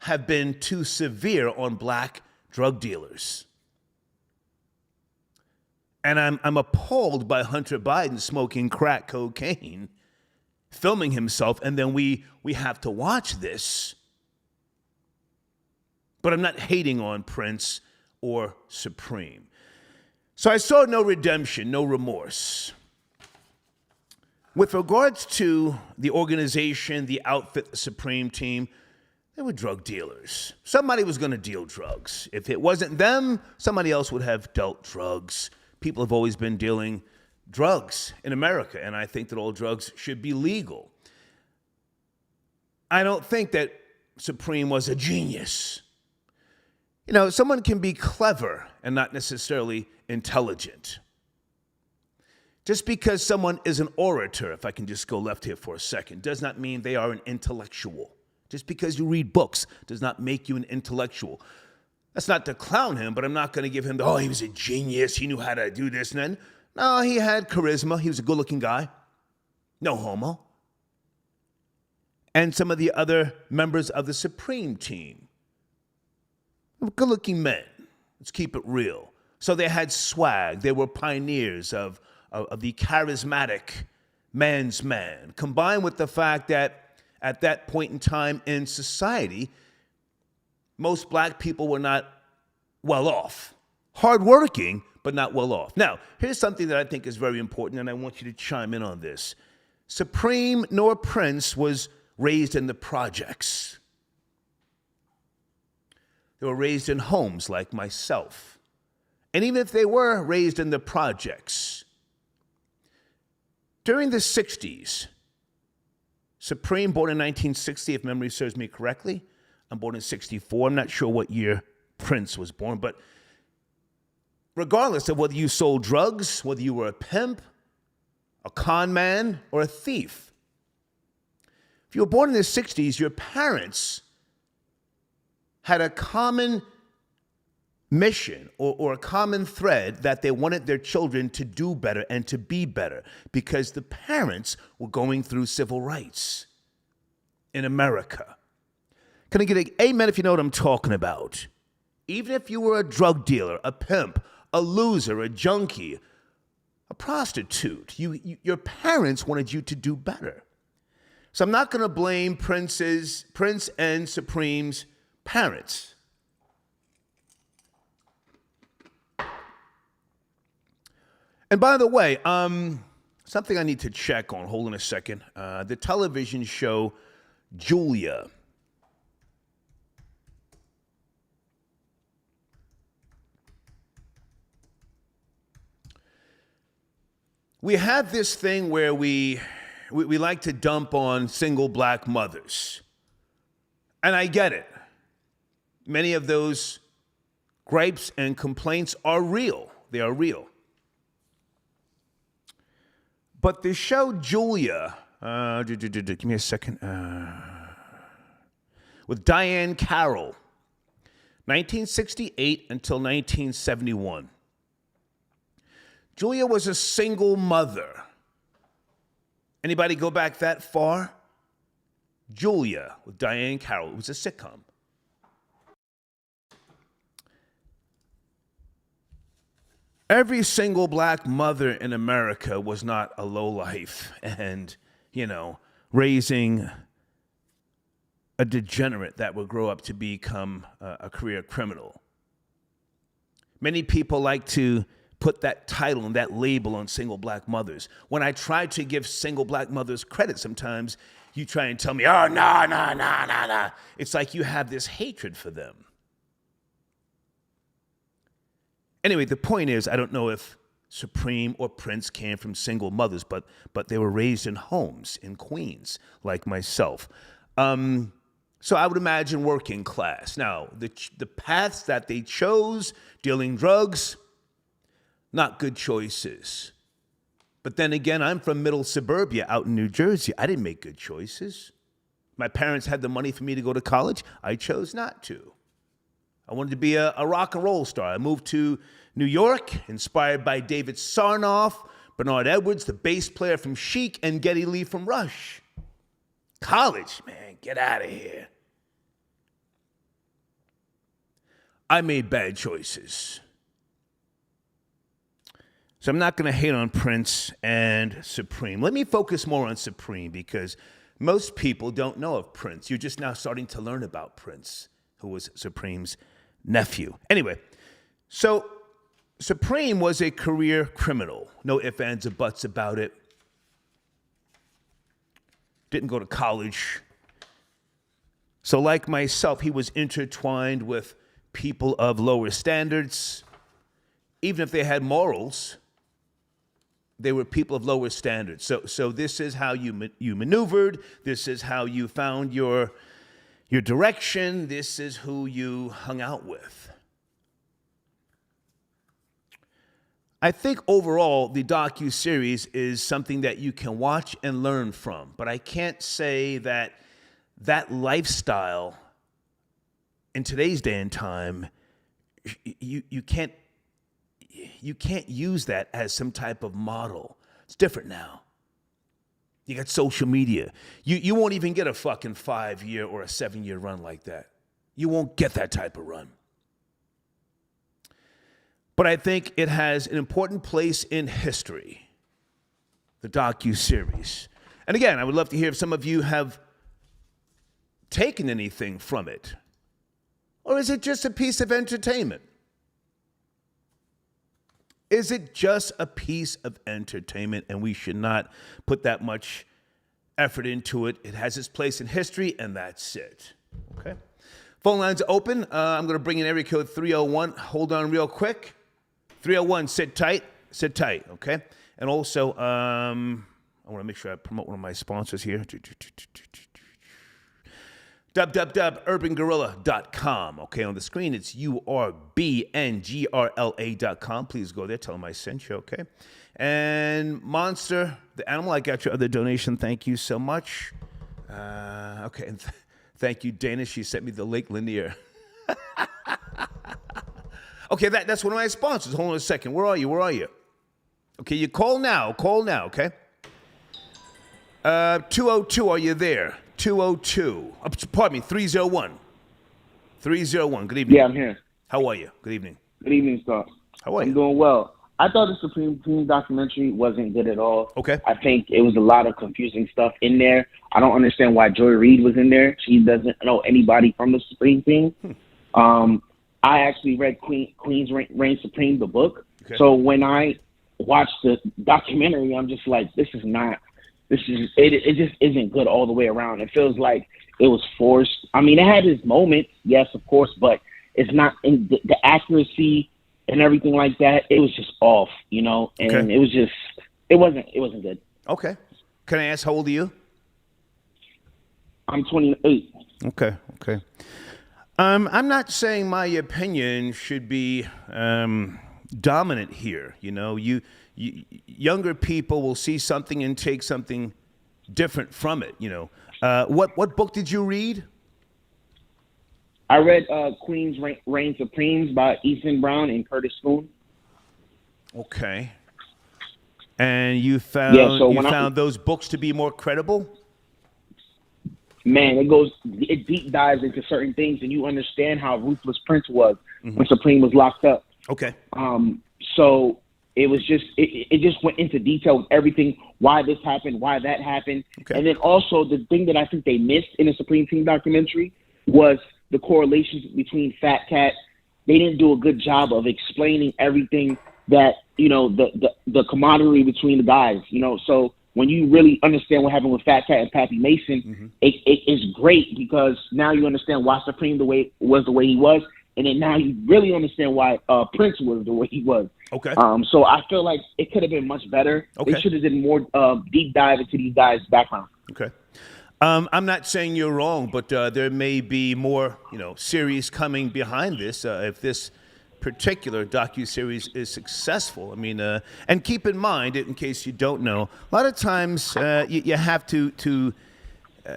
have been too severe on black drug dealers. And I'm appalled by Hunter Biden smoking crack cocaine, filming himself, and then we have to watch this. But I'm not hating on Prince or Supreme. So I saw no redemption, no remorse. With regards to the organization, the outfit, the Supreme Team, they were drug dealers. Somebody was going to deal drugs. If it wasn't them, somebody else would have dealt drugs. People have always been dealing drugs in America, and I think that all drugs should be legal. I don't think that Supreme was a genius. You know, someone can be clever and not necessarily intelligent. Just because someone is an orator, if I can just go left here for a second, does not mean they are an intellectual. Just because you read books does not make you an intellectual. That's not to clown him, but I'm not going to give him he was a genius, he knew how to do this and then. No, he had charisma, he was a good-looking guy. No homo. And some of the other members of the Supreme Team, good-looking men. Let's keep it real. So they had swag. They were pioneers of the charismatic man's man, combined with the fact that at that point in time in society, most black people were not well off. Hardworking, but not well off. Now, here's something that I think is very important, and I want you to chime in on this. Supreme nor Prince was raised in the projects. They were raised in homes like myself. And even if they were raised in the projects, during the 60s, Supreme, born in 1960, if memory serves me correctly. I'm born in 64. I'm not sure what year Prince was born, but regardless of whether you sold drugs, whether you were a pimp, a con man, or a thief, if you were born in the 60s, your parents had a common mission or a common thread that they wanted their children to do better and to be better because the parents were going through civil rights in America. Can I get an amen if you know what I'm talking about? Even if you were a drug dealer, a pimp, a loser, a junkie, a prostitute, your parents wanted you to do better. So I'm not going to blame Prince and Supreme's parents. And by the way, something I need to check on. Hold on a second. The television show Julia. We have this thing where we like to dump on single black mothers. And I get it. Many of those gripes and complaints are real. They are real. But the show Julia, give me a second, with Diane Carroll, 1968 until 1971. Julia was a single mother. Anybody go back that far? Julia with Diane Carroll. It was a sitcom. Every single black mother in America was not a lowlife and, raising a degenerate that would grow up to become a career criminal. Many people like to put that title and that label on single black mothers. When I try to give single black mothers credit, sometimes you try and tell me, oh, no. It's like you have this hatred for them. Anyway, the point is, I don't know if Supreme or Prince came from single mothers, but they were raised in homes in Queens, like myself. So I would imagine working class. Now, the paths that they chose, dealing drugs, not good choices. But then again, I'm from middle suburbia out in New Jersey. I didn't make good choices. My parents had the money for me to go to college. I chose not to. I wanted to be a rock and roll star. I moved to New York, inspired by David Sarnoff, Bernard Edwards, the bass player from Chic, and Geddy Lee from Rush. College, man, get out of here. I made bad choices. So I'm not going to hate on Prince and Supreme. Let me focus more on Supreme because most people don't know of Prince. You're just now starting to learn about Prince, who was Supreme's nephew. Anyway, so Supreme was a career criminal. No ifs, ands, or buts about it. Didn't go to college. So like myself, he was intertwined with people of lower standards. Even if they had morals, they were people of lower standards. So this is how you maneuvered. This is how you found your direction. This is who you hung out with. I think overall, the docuseries is something that you can watch and learn from. But I can't say that lifestyle in today's day and time, you can't use that as some type of model. It's different now. You got social media. You won't even get a fucking 5-year or a 7-year run like that. You won't get that type of run. But I think it has an important place in history, the docuseries. And again, I would love to hear if some of you have taken anything from it. Or is it just a piece of entertainment? Is it just a piece of entertainment and we should not put that much effort into it? It has its place in history and that's it. Okay. Phone lines are open. I'm going to bring in area code 301. Hold on real quick. 301, sit tight, okay? And also, I want to make sure I promote one of my sponsors here. www.urbangorilla.com. Okay, on the screen, it's URBNGRLA.com. Please go there. Tell them I sent you, okay? And Monster, the animal, I got your other donation. Thank you so much. Okay, and thank you, Dana. She sent me the Lake Lanier. Okay, that's one of my sponsors. Hold on a second. Where are you? Okay, you call now, okay? 202, are you there? 202. Pardon me, 301. 301, good evening. Yeah, I'm here. How are you? Good evening. Good evening, Star. How are you? I'm doing well. I thought the Supreme Team documentary wasn't good at all. Okay. I think it was a lot of confusing stuff in there. I don't understand why Joy Reid was in there. She doesn't know anybody from the Supreme Team. I actually read Queen's Reign Supreme, the book. Okay. So when I watched the documentary, I'm just like, it just isn't good all the way around. It feels like it was forced. I mean, it had its moments, yes, of course, but it's not in the accuracy and everything like that. It was just off, and okay. It wasn't good. Okay. Can I ask how old are you? I'm 28. Okay. I'm not saying my opinion should be dominant here. You know, you younger people will see something and take something different from it. You know, what book did you read? I read Queen's Reign Supremes by Ethan Brown and Curtis Spoon. Okay. And you found found those books to be more credible? Man, it deep dives into certain things, and you understand how ruthless Prince was when Supreme was locked up. Okay. So it was just it just went into detail with everything, why this happened, why that happened, and then also the thing that I think they missed in the Supreme Team documentary was the correlations between Fat Cat. They didn't do a good job of explaining everything that, you know, the camaraderie between the guys, you know. So when you really understand what happened with Fat Cat and Pappy Mason, it is great because now you understand why Supreme the way he was, and then now you really understand why Prince was the way he was. Okay. So I feel like it could have been much better. Okay. They should have did more deep dive into these guys' background. Okay. I'm not saying you're wrong, but there may be more, series coming behind this if this particular docuseries is successful. I mean, and keep in mind, in case you don't know, a lot of times you have to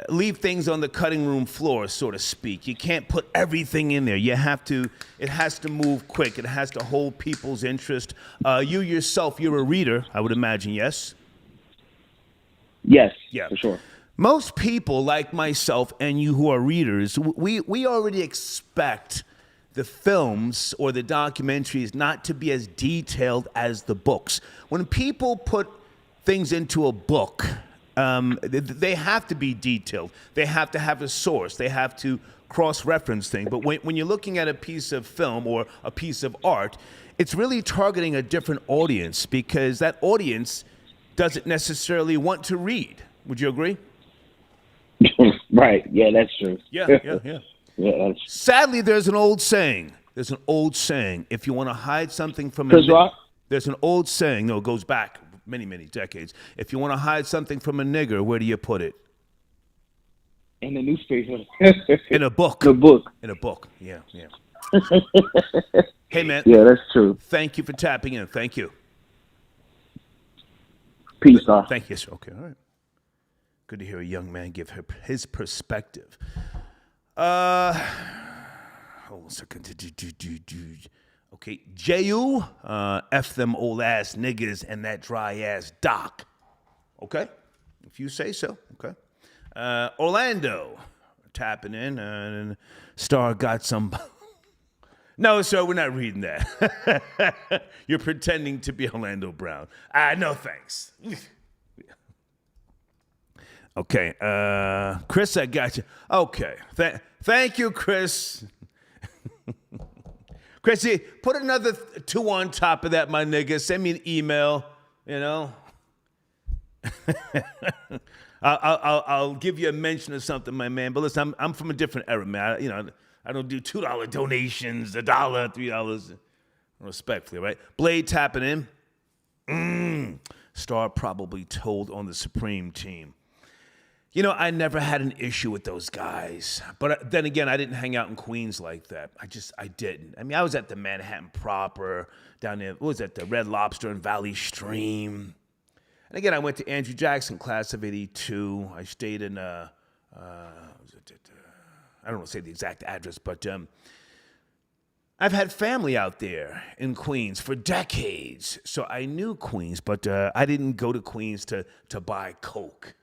leave things on the cutting room floor, so to speak. You can't put everything in there. It has to move quick. It has to hold people's interest. You yourself, you're a reader, I would imagine, yes? Yes, yeah, for sure. Most people, like myself and you who are readers, we already expect the films or the documentaries not to be as detailed as the books. When people put things into a book, they have to be detailed. They have to have a source. They have to cross-reference things. But when you're looking at a piece of film or a piece of art, it's really targeting a different audience because that audience doesn't necessarily want to read. Would you agree? Right. Yeah, that's true. Yeah. Yeah, that's... Sadly, there's an old saying. If you want to hide something from there's an old saying. No, it goes back many, many decades. If you want to hide something from a nigger, where do you put it? In the newspaper. In a book. The book. In a book. Yeah. Hey, man. Yeah, that's true. Thank you for tapping in. Thank you. Peace, sir. Thank you, sir. Okay, all right. Good to hear a young man give his perspective. Hold on a second. Okay, J.U., F them old ass niggas and that dry ass doc. Okay, if you say so. Okay. Orlando, tapping in, and Star got some. No, sir, we're not reading that. You're pretending to be Orlando Brown. No, thanks. Okay, Chris, I got you. Okay, thank you, Chris. Chrissy, put another 2 on top of that, my nigga. Send me an email, I'll give you a mention of something, my man. But listen, I'm from a different era, man. I don't do $2 donations, $1, $3, respectfully, right? Blade tapping in. Star probably told on the Supreme Team. I never had an issue with those guys. But then again, I didn't hang out in Queens like that. I didn't. I mean, I was at the Manhattan proper, down there, what was that, the Red Lobster and Valley Stream. And again, I went to Andrew Jackson, class of 82. I stayed in, I don't want to say the exact address, but I've had family out there in Queens for decades. So I knew Queens, but I didn't go to Queens to buy Coke.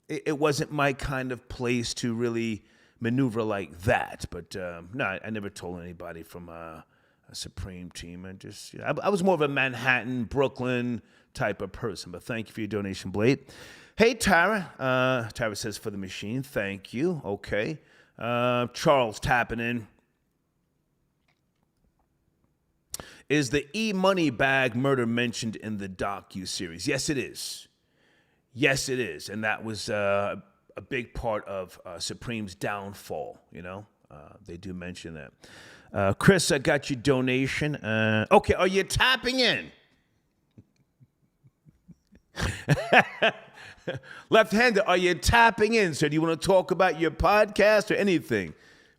It wasn't my kind of place to really maneuver like that. But no, I never told anybody from a Supreme Team. I was more of a Manhattan, Brooklyn type of person. But thank you for your donation, Blade. Hey, Tara. Tara says, for the machine. Thank you. Okay. Charles tapping in. Is the E-Money Bag murder mentioned in the docu-series? Yes, it is. Yes, it is. And that was a big part of Supreme's downfall, They do mention that. Chris, I got your donation. Okay, are you tapping in? Left-hander, are you tapping in, sir? Do you want to talk about your podcast or anything?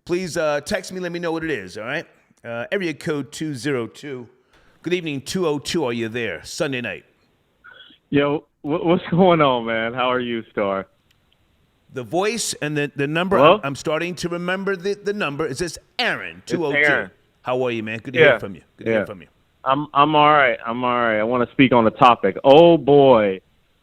Please text me. Let me know what it is, all right? Area code 202. Good evening, 202. Are you there? Sunday night. Yo, what's going on, man? How are you, Star? The voice and the number, Hello? I'm starting to remember the number. Is this Aaron, 202? It's Aaron. How are you, man? Good to hear from you. Good to hear from you. I'm all right. I want to speak on the topic. Oh, boy.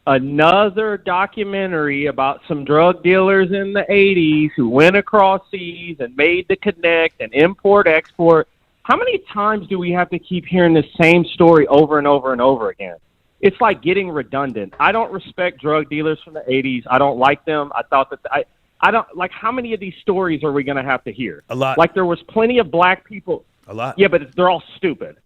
Another documentary about some drug dealers in the 80s who went across seas and made the connect and import-export. How many times do we have to keep hearing the same story over and over and over again? It's like getting redundant. I don't respect drug dealers from the 80s. I don't like them. I thought that I don't like, how many of these stories are we going to have to hear? A lot. Like, there was plenty of black people. A lot. Yeah, but they're all stupid.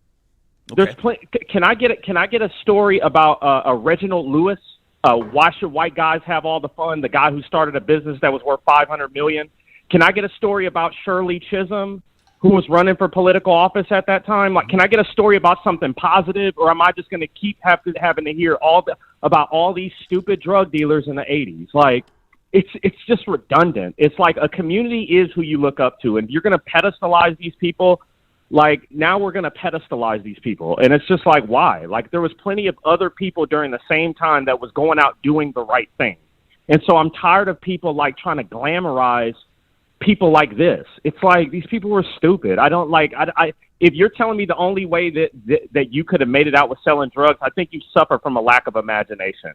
Okay. There's plenty. Can I get a story about Reginald Lewis? Why should white guys have all the fun? The guy who started a business that was worth $500 million. Can I get a story about Shirley Chisholm, who was running for political office at that time? Like, can I get a story about something positive, or am I just going to keep having to hear about all these stupid drug dealers in the 80s? Like, it's just redundant. It's like a community is who you look up to, and you're going to pedestalize these people. Like, now we're going to pedestalize these people. And it's just like, why? Like, there was plenty of other people during the same time that was going out doing the right thing. And so I'm tired of people, like, trying to glamorize people like this. It's like, these people were stupid. I don't like, if you're telling me the only way that you could have made it out was selling drugs, I think you suffer from a lack of imagination.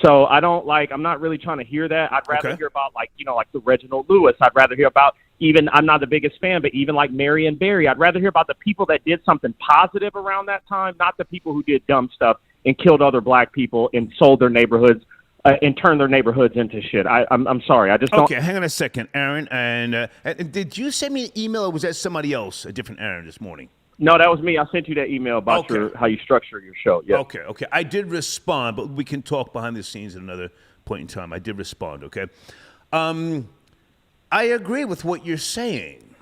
So I don't like, I'm not really trying to hear that. I'd rather hear about, like, you know, like the Reginald Lewis. I'd rather hear about even, I'm not the biggest fan, but even like Marion Barry. I'd rather hear about the people that did something positive around that time, not the people who did dumb stuff and killed other black people and sold their neighborhoods and turned their neighborhoods into shit. I'm sorry. I just don't. Okay, hang on a second, Aaron. And did you send me an email, or was that somebody else, a different Aaron, this morning? No, that was me. I sent you that email about how you structure your show. Yeah. Okay. I did respond, but we can talk behind the scenes at another point in time. I did respond, okay? I agree with what you're saying.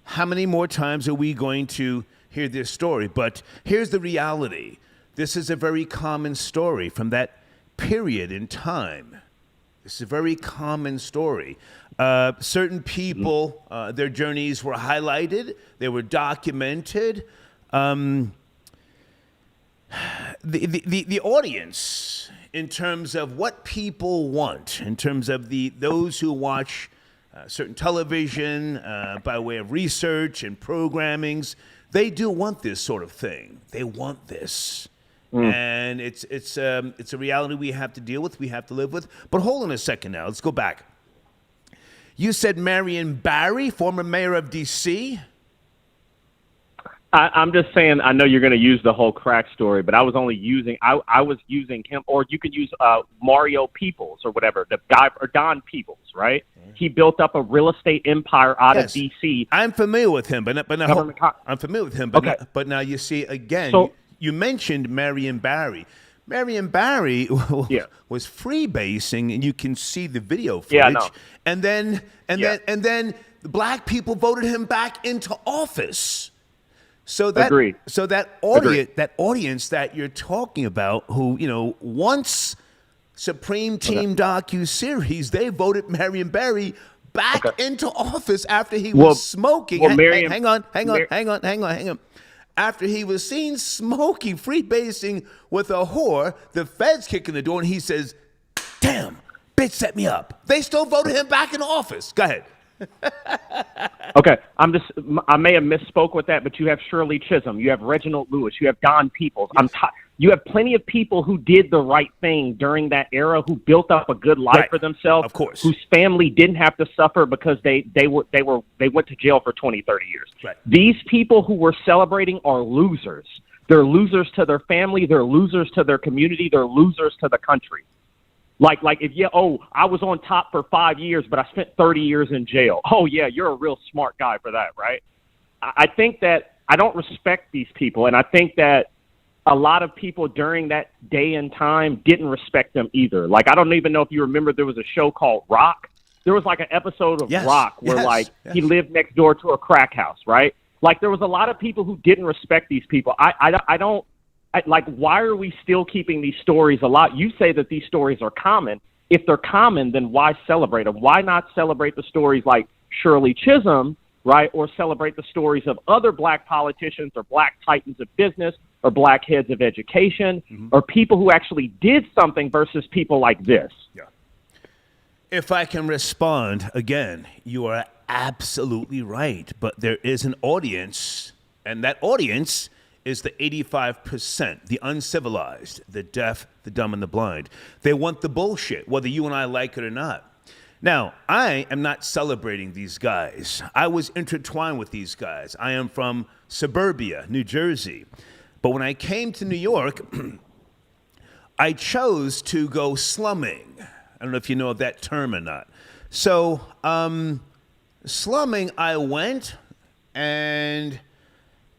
How many more times are we going to hear this story? But here's the reality. This is a very common story from that period in time. This is a very common story. Certain people, their journeys were highlighted. They were documented. The audience, in terms of what people want, in terms of those who watch certain television by way of research and programmings, they do want this sort of thing. They want this. And it's a reality we have to deal with, we have to live with. But hold on a second now. Let's go back. You said Marion Barry, former mayor of D.C.? I'm just saying, I know you're going to use the whole crack story, but I was only using, I was using him, or you could use Mario Peoples or whatever, the guy, or Don Peoples, right? He built up a real estate empire out of D.C. I'm familiar with him, but I'm familiar with him, but now you see, again, you mentioned Marion Barry. Marion Barry was freebasing, and you can see the video footage. Yeah, I know. And then the black people voted him back into office. So that Agreed. So that audience that you're talking about, who wants Supreme Team docu-series, they voted Marion Barry back into office after he was smoking. Hang on. After he was seen smoking, freebasing with a whore, the feds kick in the door, and he says, "Damn, bitch set me up." They still voted him back in office. Go ahead. Okay, I may have misspoke with that, but you have Shirley Chisholm, you have Reginald Lewis, you have Don Peoples. Yes. You have plenty of people who did the right thing during that era, who built up a good life for themselves, of course, whose family didn't have to suffer because they went to jail for 20, 30 years. Right. These people who we're celebrating are losers. They're losers to their family, they're losers to their community, they're losers to the country. Like if I was on top for 5 years, but I spent 30 years in jail. Oh yeah, you're a real smart guy for that, right? I think that I don't respect these people, and I think that a lot of people during that day and time didn't respect them either. Like, I don't even know if you remember, there was a show called Rock. There was like an episode of Rock where he lived next door to a crack house, right? Like, there was a lot of people who didn't respect these people. I like, why are we still keeping these stories alive? You say that these stories are common. If they're common, then why celebrate them? Why not celebrate the stories like Shirley Chisholm, right? Or celebrate the stories of other black politicians or black titans of business or black heads of education or people who actually did something versus people like this? Yeah. If I can respond, again, you are absolutely right. But there is an audience, and that audience is the 85%, the uncivilized, the deaf, the dumb, and the blind. They want the bullshit, whether you and I like it or not. Now, I am not celebrating these guys. I was intertwined with these guys. I am from suburbia, New Jersey. But when I came to New York, I chose to go slumming. I don't know if you know of that term or not. So, slumming, I went, and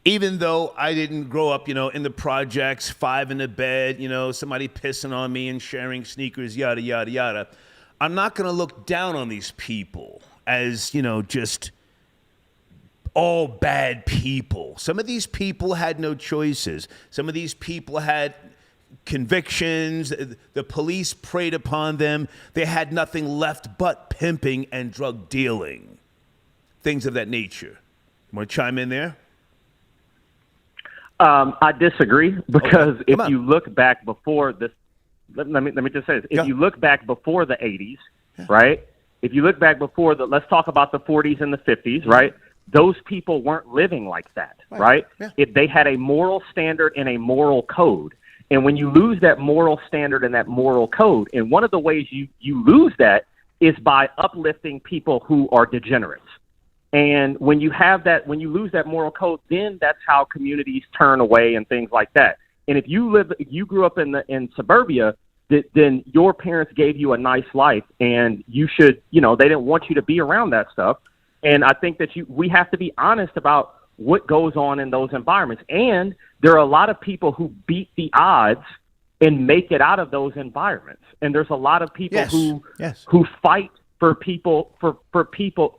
even though I didn't grow up, in the projects, 5 in the bed, somebody pissing on me and sharing sneakers, yada, yada, yada, I'm not going to look down on these people as, just all bad people. Some of these people had no choices. Some of these people had convictions. The police preyed upon them. They had nothing left but pimping and drug dealing. Things of that nature. You want to chime in there? I disagree because Okay. if you look back before this, let me just say this. If you look back before the 80s, right? If you look back before let's talk about the 40s and the 50s, right? Those people weren't living like that, right? Yeah. If they had a moral standard and a moral code. And when you lose that moral standard and that moral code, and one of the ways you lose that is by uplifting people who are degenerates. And when you lose that moral code, then that's how communities turn away and things like that. And if you grew up in suburbia, then your parents gave you a nice life, and you should, they didn't want you to be around that stuff. And I think that we have to be honest about what goes on in those environments. And there are a lot of people who beat the odds and make it out of those environments. And there's a lot of people who fight for people for people.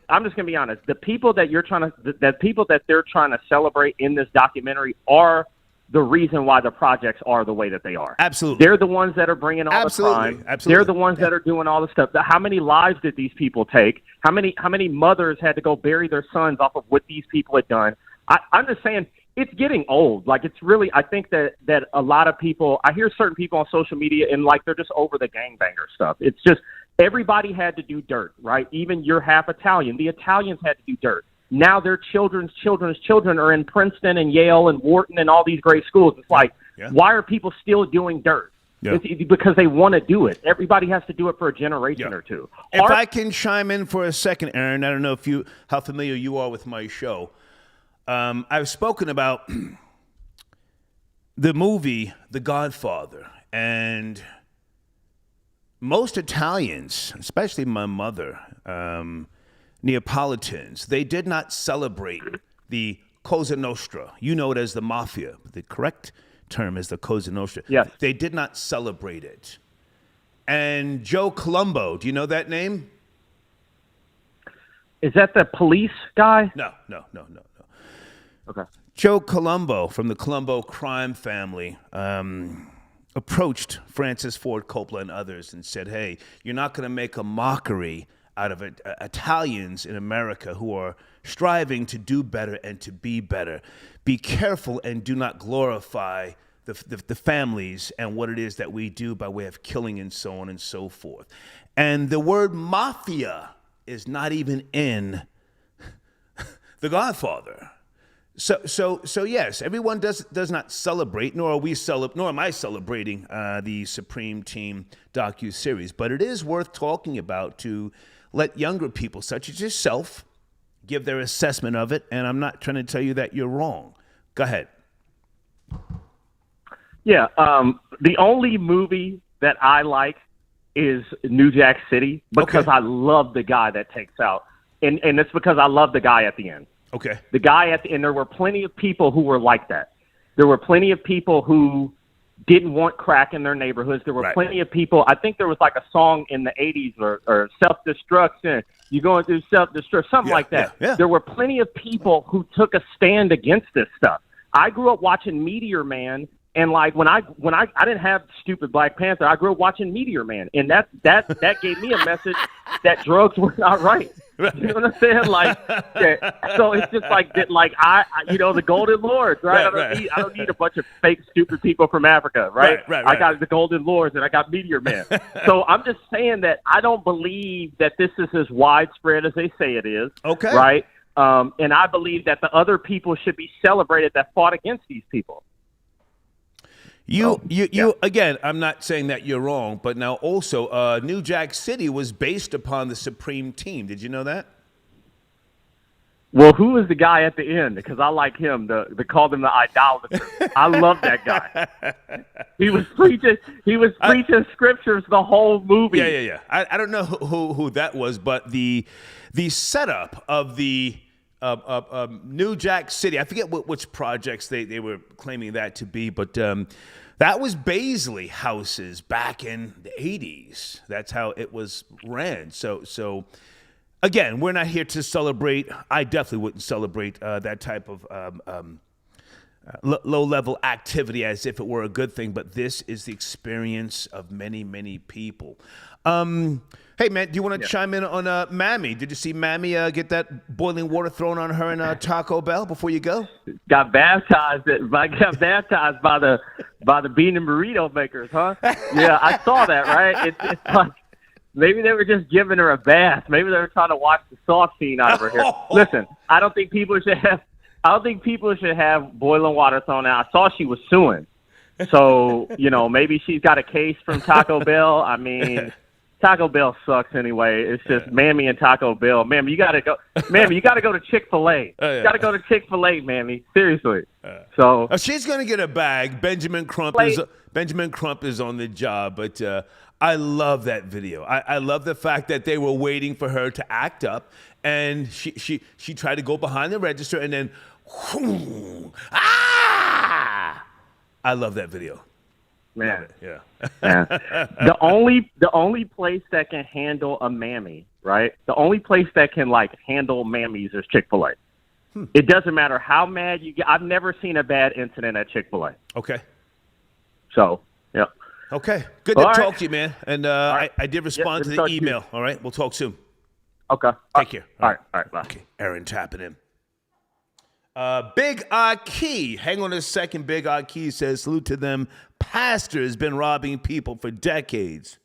I'm just going to be honest. The people that they're trying to celebrate in this documentary are the reason why the projects are the way that they are. Absolutely. They're the ones that are bringing all the crime. Absolutely. They're the ones that are doing all the stuff. How many lives did these people take? How many mothers had to go bury their sons off of what these people had done? I'm just saying it's getting old. Like, it's really, I think that a lot of people, I hear certain people on social media and like they're just over the gangbanger stuff. It's just everybody had to do dirt, right? Even you're half Italian. The Italians had to do dirt. Now their children's children are in Princeton and Yale and Wharton and all these great schools. It's like, why are people still doing dirt? Yeah. It's because they want to do it. Everybody has to do it for a generation or two. If I can chime in for a second, Aaron, I don't know how familiar you are with my show. I've spoken about the movie The Godfather, and most Italians, especially my mother, Neapolitans, they did not celebrate the Cosa Nostra. You know it as the mafia. The correct term is the Cosa Nostra. Yes. They did not celebrate it. And Joe Colombo, do you know that name? Is that the police guy? No. Okay. Joe Colombo from the Colombo crime family approached Francis Ford Coppola and others and said, hey, you're not going to make a mockery out of Italians in America who are striving to do better and to be better. Be careful and do not glorify the families and what it is that we do by way of killing and so on and so forth. And the word mafia is not even in The Godfather. So yes, everyone does not celebrate, nor am I celebrating the Supreme Team docu-series, but it is worth talking about to let younger people, such as yourself, give their assessment of it, and I'm not trying to tell you that you're wrong. Go ahead. Yeah, the only movie that I like is New Jack City because I love the guy that takes out, and it's because I love the guy at the end. Okay. The guy at the end, there were plenty of people who were like that. There were plenty of people who didn't want crack in their neighborhoods. There were plenty of people. I think there was like a song in the 80s or self-destruction. You're going through self-destruct, something like that. Yeah. There were plenty of people who took a stand against this stuff. I grew up watching Meteor Man, and like when I didn't have stupid Black Panther, I grew up watching Meteor Man, and that gave me a message that drugs were not right. You know what I'm saying? Like, yeah, so it's just like that. Like the Golden Lords, right? I don't need a bunch of fake, stupid people from Africa, right? I got the Golden Lords, and I got Meteor Man. So I'm just saying that I don't believe that this is as widespread as they say it is. Okay. Right. And I believe that the other people should be celebrated that fought against these people. You again, I'm not saying that you're wrong, but now also New Jack City was based upon the Supreme Team. Did you know that? Well, who is the guy at the end? Because I like him. They called him the idolater. I love that guy. He was preaching scriptures the whole movie. Yeah. I don't know who that was, but the setup of the New Jack City, I forget which projects they were claiming that to be, but that was Baisley houses back in the 80s. That's how it was ran. So again, we're not here to celebrate. I definitely wouldn't celebrate that type of low-level activity as if it were a good thing, but this is the experience of many, many people. Hey, man, do you want to chime in on Mammy? Did you see Mammy get that boiling water thrown on her in Taco Bell before you go? Got baptized by the bean and burrito makers, huh? Yeah, I saw that, right? It's like maybe they were just giving her a bath. Maybe they were trying to wash the soft scene out of her hair. Listen, I don't think people should have boiling water thrown out. I saw she was suing. So, maybe she's got a case from Taco Bell. I mean, Taco Bell sucks anyway. It's just Mammy and Taco Bell. Mammy, you gotta go. Mammy, you gotta go to Chick-fil-A. You gotta go to Chick-fil-A, Mammy. Seriously. So she's gonna get a bag. Benjamin Crump is on the job, but I love that video. I love the fact that they were waiting for her to act up, and she tried to go behind the register, and then, I love that video. Man, yeah. The only place that can handle a Mammy, right? The only place that can handle Mammies is Chick-fil-A. It doesn't matter how mad you get. I've never seen a bad incident at Chick-fil-A. Okay. So, yeah. Okay. Good to talk to you, man. And I did respond to the email. All right. We'll talk soon. Okay. Take care. All right. Bye. Okay. Aaron tapping in. Big Key. Hang on a second. Big Key says, salute to them. Pastor has been robbing people for decades.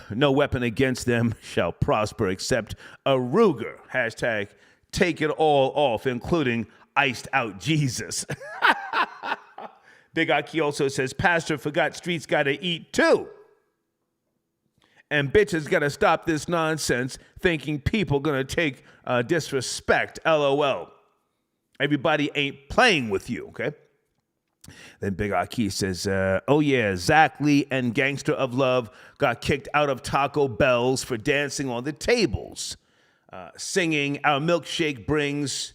No weapon against them shall prosper except a Ruger. Hashtag take it all off, including iced out Jesus. Big Key also says, Pastor forgot streets got to eat too. And bitches got to stop this nonsense thinking people going to take disrespect. LOL. Everybody ain't playing with you, okay? Then Big Aki says, oh yeah, Zach Lee and Gangster of Love got kicked out of Taco Bell's for dancing on the tables, singing, our milkshake brings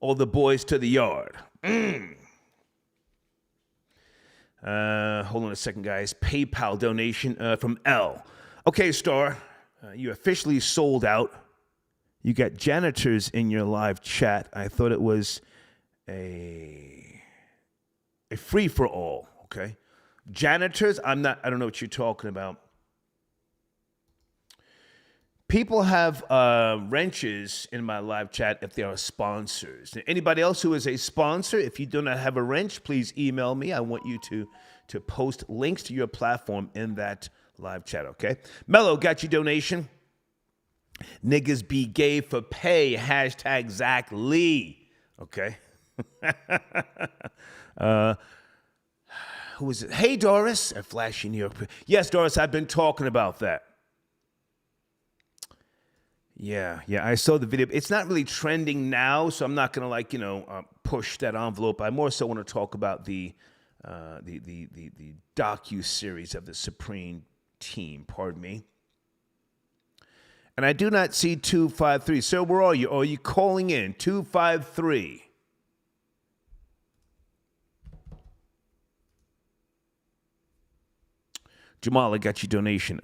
all the boys to the yard. Hold on a second, guys. PayPal donation from L. Okay, Star, you officially sold out. You got janitors in your live chat. I thought it was a free-for-all, okay? Janitors, I don't know what you're talking about. People have wrenches in my live chat if they are sponsors. Anybody else who is a sponsor, if you do not have a wrench, please email me. I want you to post links to your platform in that live chat, okay? Mello got your donation. Niggas be gay for pay. Hashtag Zach Lee. Okay. Who is it? Hey, Doris. A flashy New York. Yes, Doris, I've been talking about that. Yeah, I saw the video. It's not really trending now, so I'm not going to push that envelope. I more so want to talk about the docu-series of the Supreme Team, pardon me. And I do not see 253. Sir, where are you? Are you calling in? 253. Jamal, I got your donation.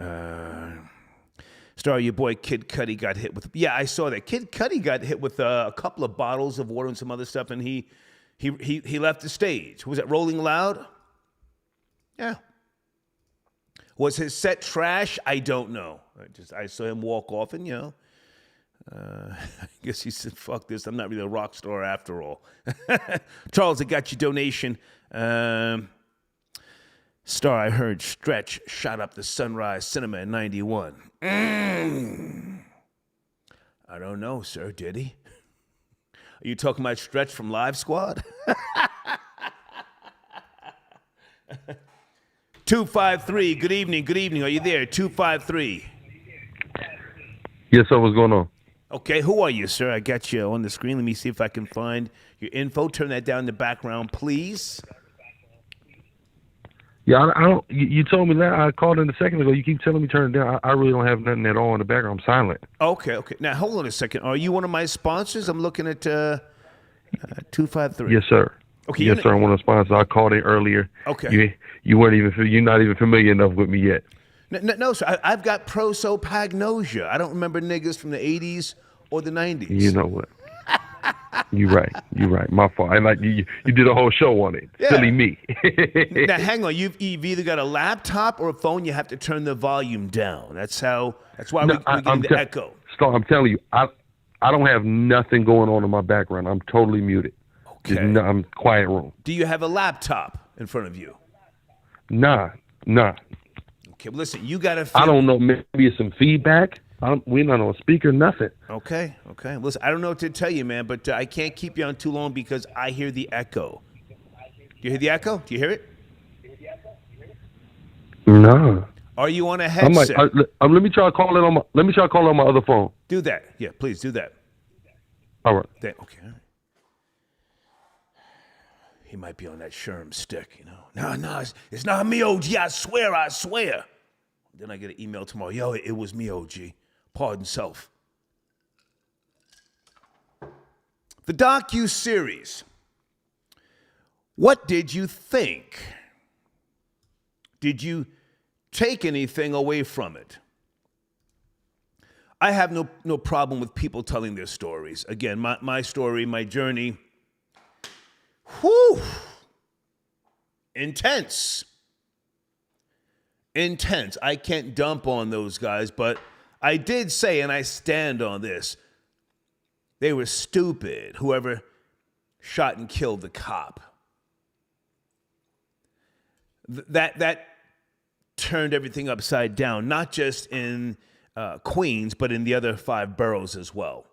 Star, your boy Kid Cudi got hit with... Yeah, I saw that. Kid Cudi got hit with a couple of bottles of water and some other stuff, and he He left the stage. Was it Rolling Loud? Yeah. Was his set trash? I don't know. I saw him walk off, and I guess he said, "Fuck this! I'm not really a rock star after all." Charles, I got your donation. Star, I heard Stretch shot up the Sunrise Cinema in '91. I don't know, sir. Did he? Are you talking about Stretch from Live Squad? 253. Good evening. Good evening. Are you there? 253. Yes, sir. What's going on? Okay, who are you, sir? I got you on the screen. Let me see if I can find your info. Turn that down in the background, please. Yeah, I don't. You told me that. I called in a second ago. You keep telling me turn it down. I really don't have nothing at all in the background. I'm silent. Okay. Now, hold on a second. Are you one of my sponsors? I'm looking at 253. Yes, sir. Okay. Yes, sir. I'm one of the sponsors. I called in earlier. Okay. You weren't even. You're not even familiar enough with me yet. No, sir. I've got prosopagnosia. I don't remember niggas from the 80s or the 90s. You know what? You're right. My fault. And like you did a whole show on it. Yeah. Silly me. Now, hang on. You've either got a laptop or a phone. You have to turn the volume down. That's why we get the echo. Star, I'm telling you, I don't have nothing going on in my background. I'm totally muted. Okay. I'm quiet room. Do you have a laptop in front of you? Nah. Okay, well, listen, you got to... I don't know. Maybe it's some feedback. We're not on speaker, nothing. Okay. Listen, I don't know what to tell you, man, but I can't keep you on too long because I hear the echo. Do you hear the echo? Do you hear it? No. Are you on a headset? Let me try to call it on my. Let me try to call it on my other phone. Do that. Yeah, please do that. All right. Okay. All right. He might be on that Sherm stick, No, it's not me, OG. I swear. Then I get an email tomorrow. Yo, it was me, OG. Pardon self. The docu-series. What did you think? Did you take anything away from it? I have no problem with people telling their stories. Again, my story, my journey. Whew. Intense. I can't dump on those guys, but I did say, and I stand on this, they were stupid, whoever shot and killed the cop. That turned everything upside down, not just in Queens, but in the other 5 boroughs as well.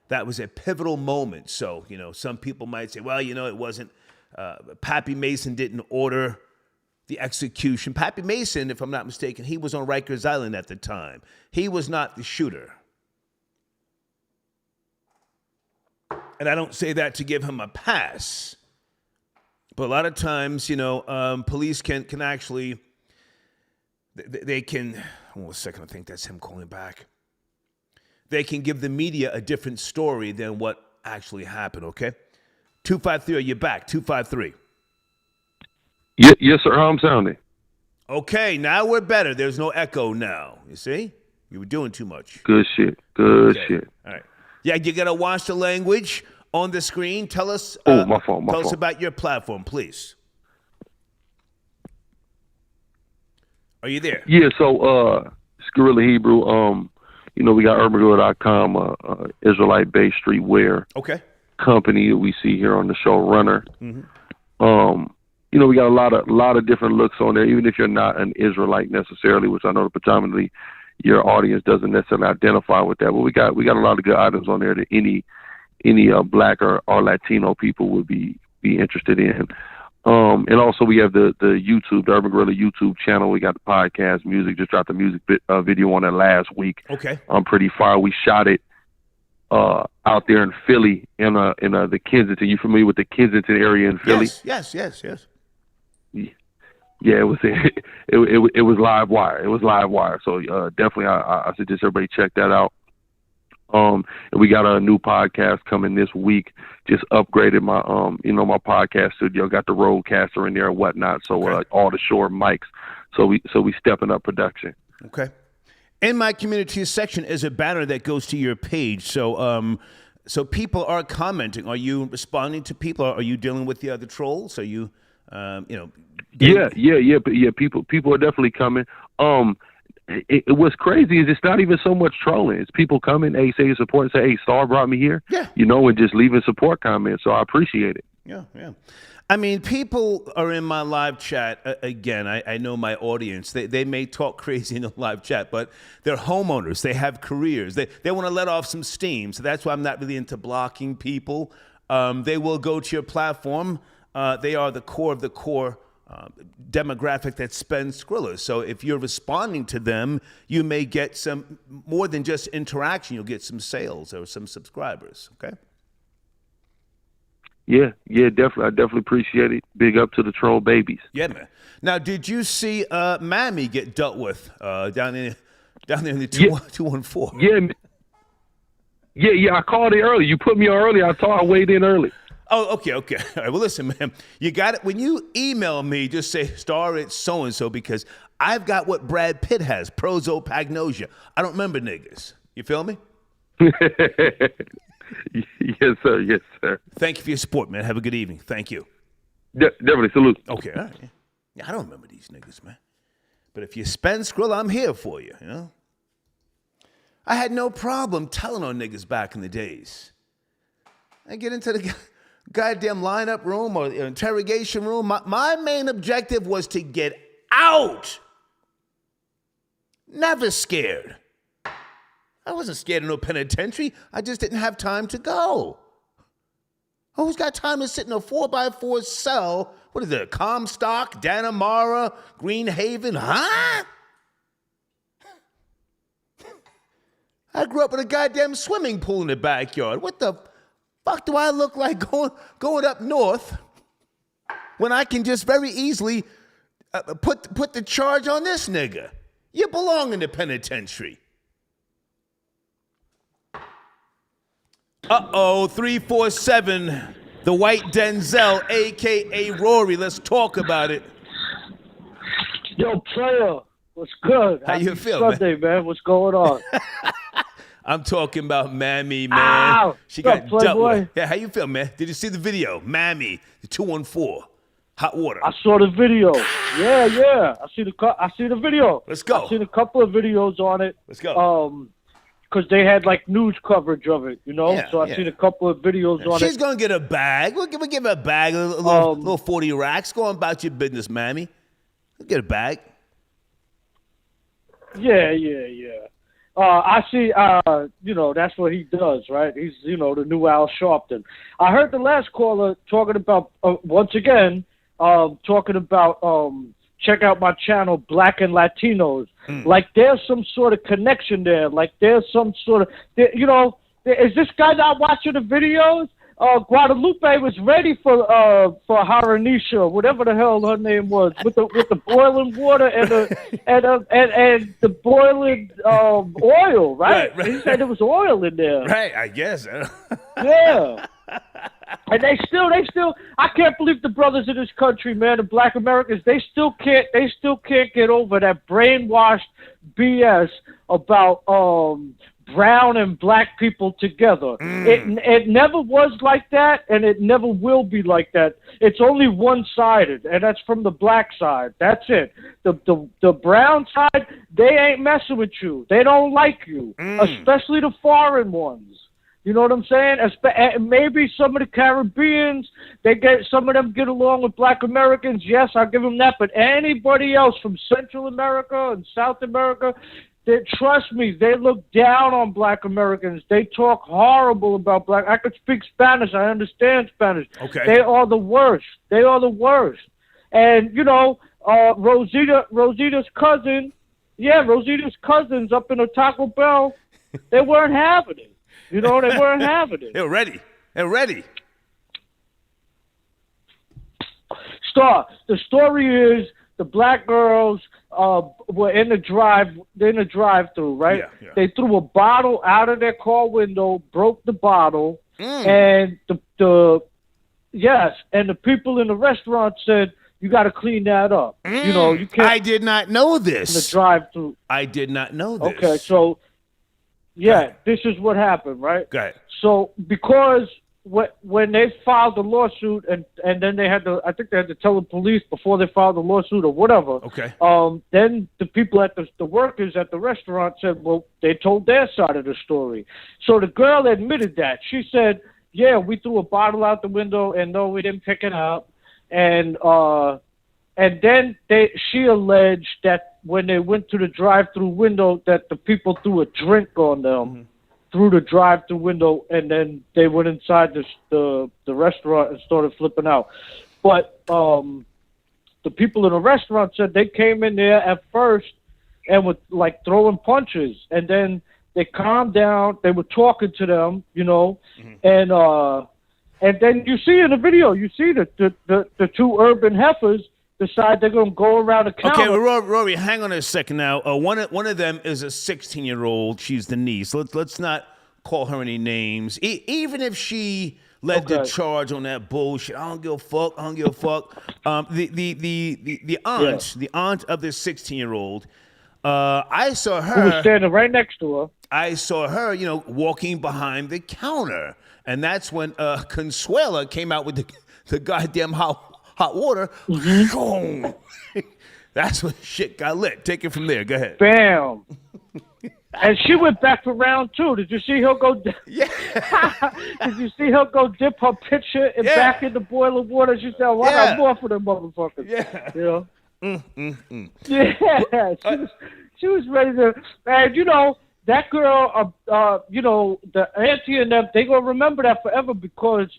That was a pivotal moment. So, some people might say, well, it wasn't, Pappy Mason didn't order the execution. Pappy Mason, if I'm not mistaken, he was on Rikers Island at the time. He was not the shooter. And I don't say that to give him a pass. But a lot of times, police can actually, they can, hold on a second, I think that's him calling back. They can give the media a different story than what actually happened, okay? 253, are you back? 253. Yes, sir. How I'm sounding? Okay, now we're better. There's no echo now. You see? You were doing too much. Good shit. Good shit. All right. Yeah, you got to watch the language on the screen. Tell us. My fault. Tell us about your platform, please. Are you there? Yeah. So, it's Guerrilla Hebrew. We got UrbanGorilla.com, Israelite-based streetwear company that we see here on the show, Runner. Mm-hmm. We got a lot of different looks on there, even if you're not an Israelite necessarily, which I know predominantly your audience doesn't necessarily identify with that. But we got a lot of good items on there that any Black or Latino people would be interested in. And also we have the YouTube, the Urban Gorilla YouTube channel. We got the podcast, music. Just dropped the music video on that last week. Okay. Pretty far. We shot it out there in Philly in the Kensington. You familiar with the Kensington area in Philly? Yes. Yeah, it was live wire. It was live wire. So definitely, I suggest everybody check that out. And we got a new podcast coming this week. Just upgraded my my podcast studio. Got the Rodecaster in there and whatnot. So all the short mics. So we stepping up production. Okay. In my community section is a banner that goes to your page. So So people are commenting. Are you responding to people? Are you dealing with the other trolls? Are you, Yeah. People are definitely coming. What's crazy is it's not even so much trolling. It's people coming, hey, say your support, and say, hey, Star brought me here. Yeah. And just leaving support comments. So I appreciate it. Yeah. I mean, people are in my live chat. Again, I know my audience. They may talk crazy in the live chat, but they're homeowners. They have careers. They want to let off some steam. So that's why I'm not really into blocking people. They will go to your platform. They are the core of the core demographic that spends Skrilla. So if you're responding to them, you may get some more than just interaction. You'll get some sales or some subscribers. Okay. Yeah, definitely. I definitely appreciate it. Big up to the troll babies. Yeah, man. Now, did you see Mammy get dealt with down there in the 214? Yeah. I called it early. You put me on early. I weighed in early. Oh, okay. All right, well, listen, man. You got it. When you email me, just say, Star, it's so-and-so, because I've got what Brad Pitt has, prosopagnosia. I don't remember niggas. You feel me? Yes, sir. Thank you for your support, man. Have a good evening. Thank you. Definitely. Salute. Okay, all right. Yeah, I don't remember these niggas, man. But if you spend Skrilla, I'm here for you, I had no problem telling on niggas back in the days. I get into the goddamn lineup room or interrogation room. My main objective was to get out. Never scared. I wasn't scared of no penitentiary. I just didn't have time to go. Who's got time to sit in a 4x4 cell? What is it, Comstock, Dannemora, Greenhaven, huh? I grew up with a goddamn swimming pool in the backyard. What the fuck do I look like going up north when I can just very easily put the charge on this nigga? You belong in the penitentiary. 347, the white Denzel, a.k.a. Rory. Let's talk about it. Yo, player, what's good? How you Happy feel, Sunday, man? What's going on? I'm talking about Mammy, man. Ow! She What's got up, dealt Playboy? with. Yeah, how you feel, man? Did you see the video? Mammy, the 214, hot water. I saw the video. Yeah. I see the video. Let's go. I've seen a couple of videos on it. Let's go. Because they had like news coverage of it, Yeah, so I've seen a couple of videos on She's it. gonna get a bag. We'll give her a bag, a little 40 racks. Go on about your business, Mammy. We'll get a bag. Yeah. I see, that's what he does, right? He's, the new Al Sharpton. I heard the last caller talking about, once again, talking about, check out my channel, Black and Latinos. Like there's some sort of connection there. Like there's some sort of, is this guy not watching the videos? Guadalupe was ready for Haranisha, whatever the hell her name was, with the boiling water and the boiling oil, right? He said there was oil in there. Right, I guess. Yeah. And they still, I can't believe the brothers in this country, man, the Black Americans, they still can't get over that brainwashed BS about brown and black people together. It never was like that, and it never will be like that. It's only one-sided, and that's from the black side. That's it. The brown side, they ain't messing with you. They don't like you, especially the foreign ones. You know what I'm saying? Maybe some of the Caribbeans, some of them get along with Black Americans. Yes, I'll give them that. But anybody else from Central America and South America, trust me, they look down on Black Americans. They talk horrible about Black. I could speak Spanish. I understand Spanish. Okay. They are the worst. And Rosita's cousin, Rosita's cousins up in a Taco Bell, they weren't having it. They weren't having it. They're ready. Star, the story is the black girls were in the drive-through, right? Yeah. They threw a bottle out of their car window, broke the bottle, and the people in the restaurant said, you got to clean that up. You can't. I did not know this. In the drive-through. I did not know this. Okay, so Yeah, this is what happened, right? Go ahead. So because when they filed the lawsuit and then they had to, I think they had to tell the police before they filed the lawsuit or whatever. Okay. Then the people at the workers at the restaurant said, well, they told their side of the story. So the girl admitted that. She said, yeah, we threw a bottle out the window and no, we didn't pick it up. And then she alleged that when they went to the drive-through window that the people threw a drink on them through the drive-through window, and then they went inside the restaurant and started flipping out. But the people in the restaurant said they came in there at first and were like throwing punches, and then they calmed down. They were talking to them, and then you see in the video, you see the two urban heifers decide they're going to go around the counter. Okay, well, Rory, hang on a second now. One of them is a 16-year-old. She's the niece. Let's not call her any names. Even if she led the charge on that bullshit, I don't give a fuck. The aunt of this 16-year-old, I saw her. Who was standing right next to her. I saw her, walking behind the counter, and that's when Consuela came out with the goddamn hot water. That's when shit got lit. Take it from there. Go ahead. Bam. And she went back for round two. Did you see her go? Yeah. Did you see her go dip her pitcher back in the boiling water? She said, "Why not more for them motherfuckers?" Yeah. Yeah. She was ready to. And that girl. The auntie and them. They gonna remember that forever because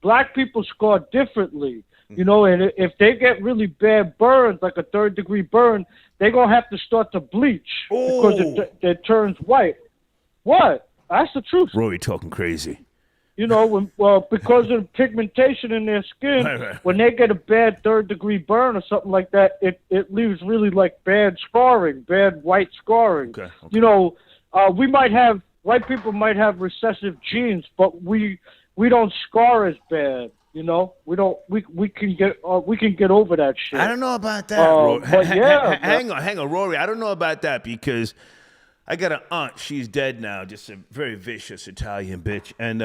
black people score differently, and if they get really bad burns, like a 3rd-degree burn, they're going to have to start to bleach because it turns white. What? That's the truth. Rory talking crazy. Because of the pigmentation in their skin, right. When they get a bad 3rd-degree burn or something like that, it leaves really like bad scarring, bad white scarring. Okay. White people might have recessive genes, but we don't scar as bad, We can get over that shit. I don't know about that, Rory. But hang on, Rory. I don't know about that because I got an aunt. She's dead now, just a very vicious Italian bitch. And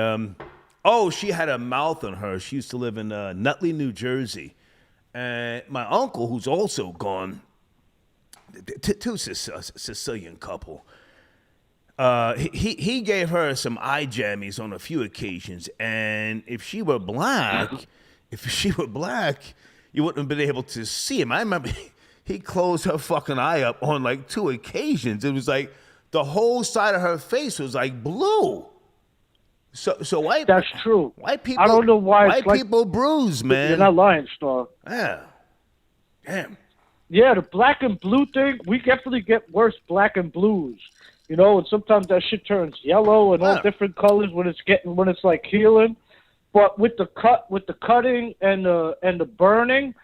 she had a mouth on her. She used to live in Nutley, New Jersey. And my uncle, who's also gone, two Sicilian couple. He gave her some eye jammies on a few occasions, and if she were black, you wouldn't have been able to see him. I remember he closed her fucking eye up on like 2 occasions. It was like the whole side of her face was like blue. So white. That's true. White people. I don't know why. White people bruise, man. You're not lying, Star. Yeah. Damn. Yeah, the black and blue thing. We definitely get worse black and blues. And sometimes that shit turns yellow and all different colors when it's like healing. But with the cutting and the burning,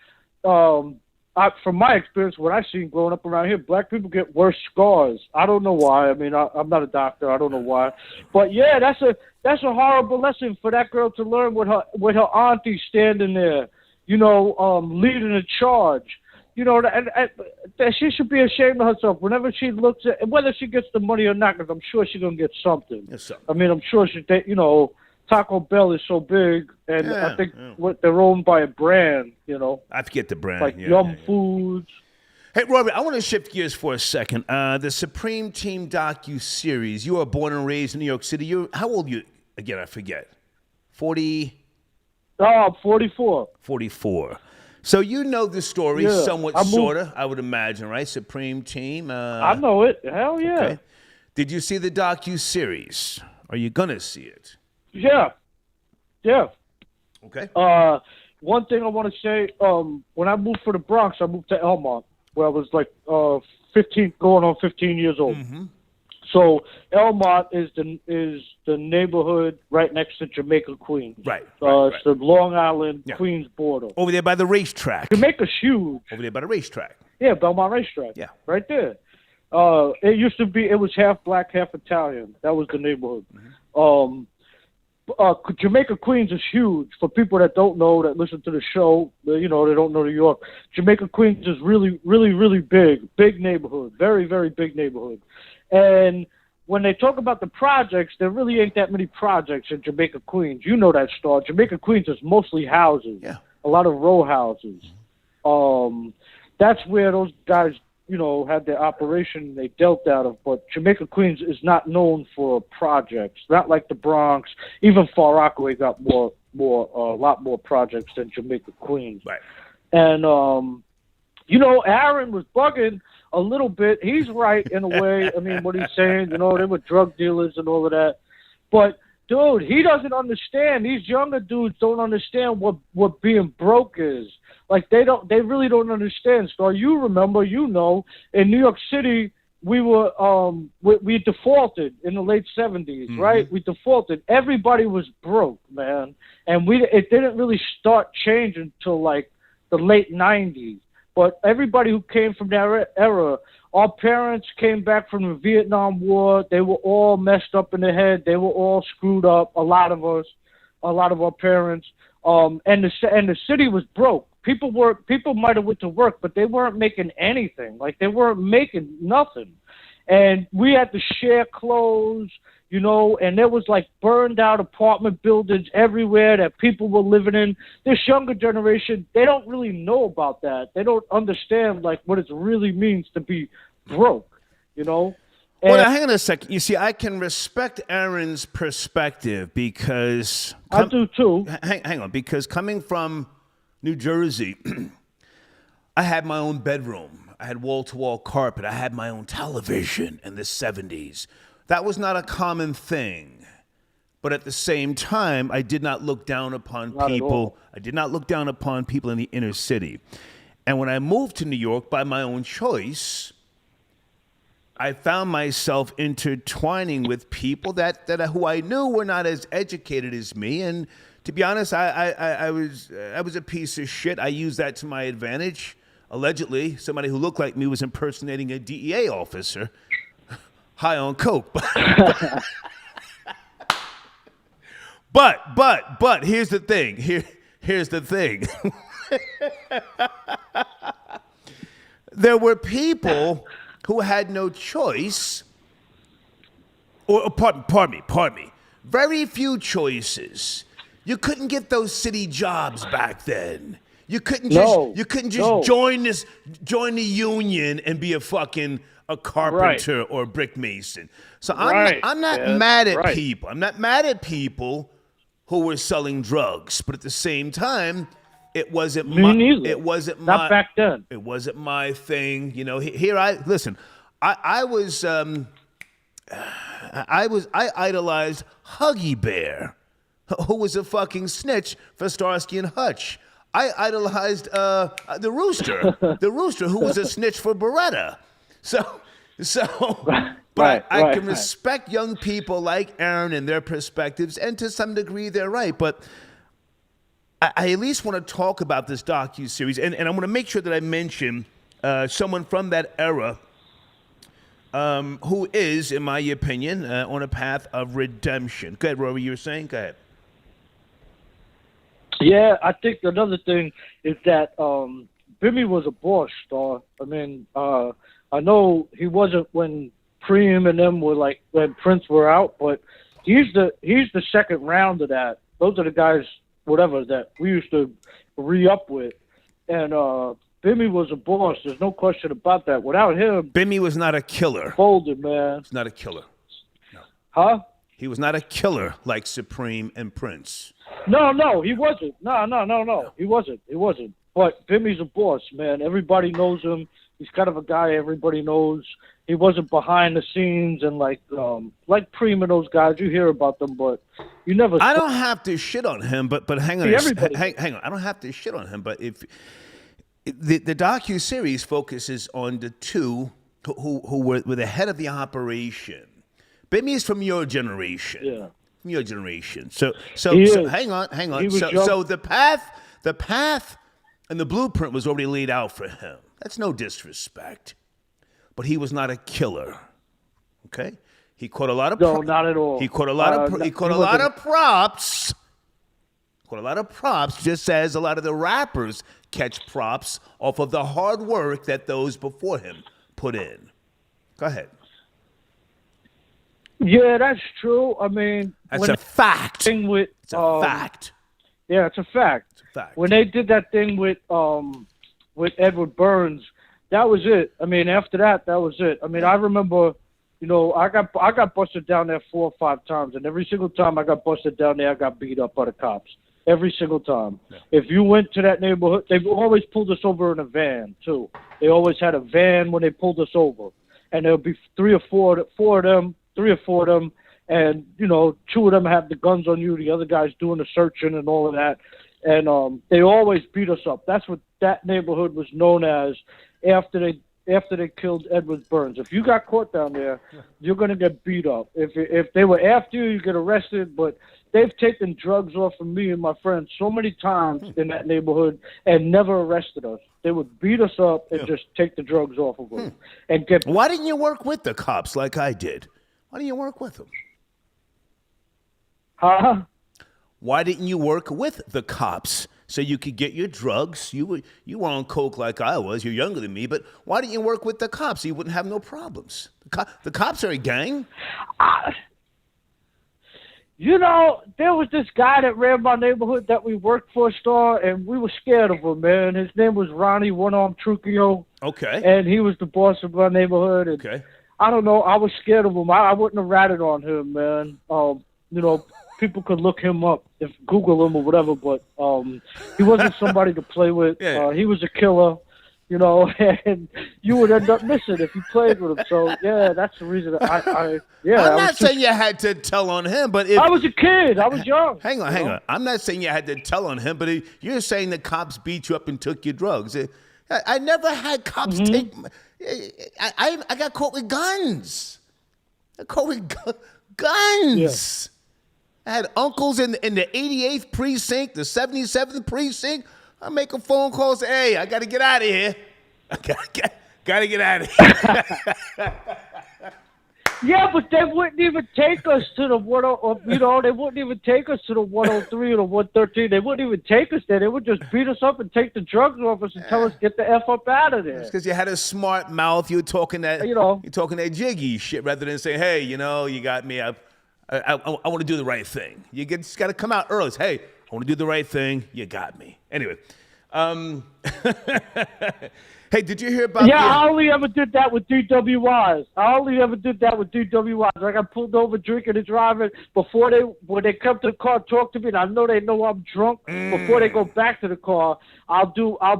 from my experience, what I've seen growing up around here, black people get worse scars. I don't know why. I mean, I'm not a doctor. I don't know why. But yeah, that's a horrible lesson for that girl to learn with her auntie standing there, leading a charge. And she should be ashamed of herself whenever she looks at whether she gets the money or not, because I'm sure she's going to get something. Yes, sir. I mean, I'm sure Taco Bell is so big, and I think they're owned by a brand, I forget the brand. like Yum Foods. Hey, Robert, I want to shift gears for a second. The Supreme Team docu-series. You were born and raised in New York City. How old are you? Again, I forget. 40? 44. 44. So you know the story somewhat, sort of, I would imagine, right? Supreme Team. I know it. Hell yeah. Okay. Did you see the docu-series? Are you going to see it? Yeah. Okay. One thing I want to say, when I moved from the Bronx, I moved to Elmont, where I was like 15, going on 15 years old. Mm-hmm. So Elmont is the neighborhood right next to Jamaica, Queens. Right. It's the Long Island, Queens border. Over there by the racetrack. Jamaica's huge. Over there by the racetrack. Yeah, Belmont Racetrack. Yeah. Right there. It used to be, it was half black, half Italian. That was the neighborhood. Mm-hmm. Jamaica, Queens is huge. For people that don't know, that listen to the show, they don't know New York. Jamaica, Queens is really, really, really big. Big neighborhood. Very, very big neighborhood. And when they talk about the projects, there really ain't that many projects in Jamaica, Queens. You know that, Star. Jamaica, Queens is mostly houses. Yeah. A lot of row houses. That's where those guys, had their operation they dealt out of. But Jamaica, Queens is not known for projects. Not like the Bronx. Even Far Rockaway got a lot more projects than Jamaica, Queens. Right. And, Aaron was bugging a little bit. He's right in a way. I mean, what he's saying, they were drug dealers and all of that. But, dude, he doesn't understand. These younger dudes don't understand what being broke is. Like, they really don't understand. So you remember, in New York City, we were, we defaulted in the late 70s, right? We defaulted. Everybody was broke, man. And it didn't really start changing until, like, the late 90s. But everybody who came from that era, our parents came back from the Vietnam War. They were all messed up in the head. They were all screwed up. A lot of our parents. And the city was broke. People might have went to work, but they weren't making anything. Like, they weren't making nothing. And we had to share clothes, and there was like burned out apartment buildings everywhere that people were living in. This younger generation, they don't really know about that. They don't understand like what it really means to be broke, And, well, now, hang on a second. You see, I can respect Aaron's perspective because I do too. Hang on, because coming from New Jersey, I had my own bedroom. I had wall-to-wall carpet. I had my own television in the 70s. That was not a common thing. But at the same time, I did not look down upon people. I did not look down upon people in the inner city. And when I moved to New York by my own choice, I found myself intertwining with people that who I knew were not as educated as me. And to be honest, I was a piece of shit. I used that to my advantage. Allegedly, somebody who looked like me was impersonating a DEA officer high on coke. But here's the thing. Here's the thing. There were people who had no choice, or pardon me. Very few choices. You couldn't get those city jobs back then. You couldn't just join the union and be a carpenter or a brick mason. So I'm not mad at people. I'm not mad at people who were selling drugs, but at the same time, it wasn't not back then. It wasn't my thing. I idolized Huggy Bear, who was a fucking snitch for Starsky and Hutch. I idolized the Rooster, who was a snitch for Beretta. But I can respect young people like Aaron and their perspectives, and to some degree they're right. But I at least want to talk about this docuseries, and I want to make sure that I mention someone from that era who is, in my opinion, on a path of redemption. Go ahead, Rory, you were saying? Go ahead. Yeah, I think another thing is that Bimmy was a boss, Star. I mean, I know he wasn't when Preem and them were like when Prince were out, but he's the second round of that. Those are the guys, whatever, that we used to re-up with. And Bimmy was a boss. There's no question about that. Without him, Bimmy was not a killer. Folded, man. He's not a killer. No. Huh? He was not a killer like Supreme and Prince. No, he wasn't. No. He wasn't. But Bimmy's a boss, man. Everybody knows him. He's kind of a guy everybody knows. He wasn't behind the scenes and like Preem and those guys. You hear about them, but you never. I don't have to shit on him, but hang on. Hang on. I don't have to shit on him, but if the docuseries focuses on the two who were the head of the operation. Bimmy is from your generation. Yeah. From your generation. So hang on. So the path and the blueprint was already laid out for him. That's no disrespect. But he was not a killer. Okay? He caught a lot of not at all. He caught a lot of props. Caught a lot of props, just as a lot of the rappers catch props off of the hard work that those before him put in. Go ahead. Yeah, that's true. I mean, That's when a fact. thing with It's a fact. Yeah, it's a fact. It's a fact. When they did that thing with Edward Burns, that was it. I mean, after that, that was it. I mean, I remember, I got busted down there 4 or 5 times, and every single time I got busted down there, I got beat up by the cops. Every single time. Yeah. If you went to that neighborhood, they've always pulled us over in a van too. They always had a van when they pulled us over, and there'll be 3 or 4 of them, and 2 of them have the guns on you. The other guy's doing the searching and all of that, and they always beat us up. That's what that neighborhood was known as after they killed Edward Burns. If you got caught down there, you're gonna get beat up. If they were after you, you get arrested. But they've taken drugs off of me and my friends so many times in that neighborhood and never arrested us. They would beat us up and just take the drugs off of us and get. Why didn't you work with the cops like I did? Why didn't you work with them? Huh? Why didn't you work with the cops so you could get your drugs? You were on coke like I was. You're younger than me, but why didn't you work with the cops so you wouldn't have no problems? The cops are a gang. There was this guy that ran my neighborhood that we worked for, Star, and we were scared of him, man. His name was Ronnie One-Arm Trucchio. Okay. And he was the boss of my neighborhood. And okay. I don't know. I was scared of him. I wouldn't have ratted on him, man. People could look him up, if Google him or whatever, but he wasn't somebody to play with. Yeah. He was a killer, and you would end up missing if you played with him. So, yeah, that's the reason I'm not saying you had to tell on him, but if... I was a kid. I was young. Hang on. I'm not saying you had to tell on him, but you're saying the cops beat you up and took your drugs. I never had cops take... I got caught with guns. Guns. Yeah. I had uncles in the 88th precinct, the 77th precinct. I make a phone call, say, "Hey, I got to get out of here. I got to get out of here." Yeah, but they wouldn't even take us to the they wouldn't even take us to the 103 or the 113. They wouldn't even take us there. They would just beat us up and take the drugs off us and tell us get the F up out of there. It's because you had a smart mouth. You were talking that, you're talking that jiggy shit rather than saying, "Hey, you got me. I want to do the right thing." You just got to come out early. Say, "Hey, I want to do the right thing. You got me." Anyway. Hey, did you hear about? Yeah, I only ever did that with DWIs. I got pulled over drinking and driving when they come to the car, talk to me, and I know they know I'm drunk. Before they go back to the car, I'll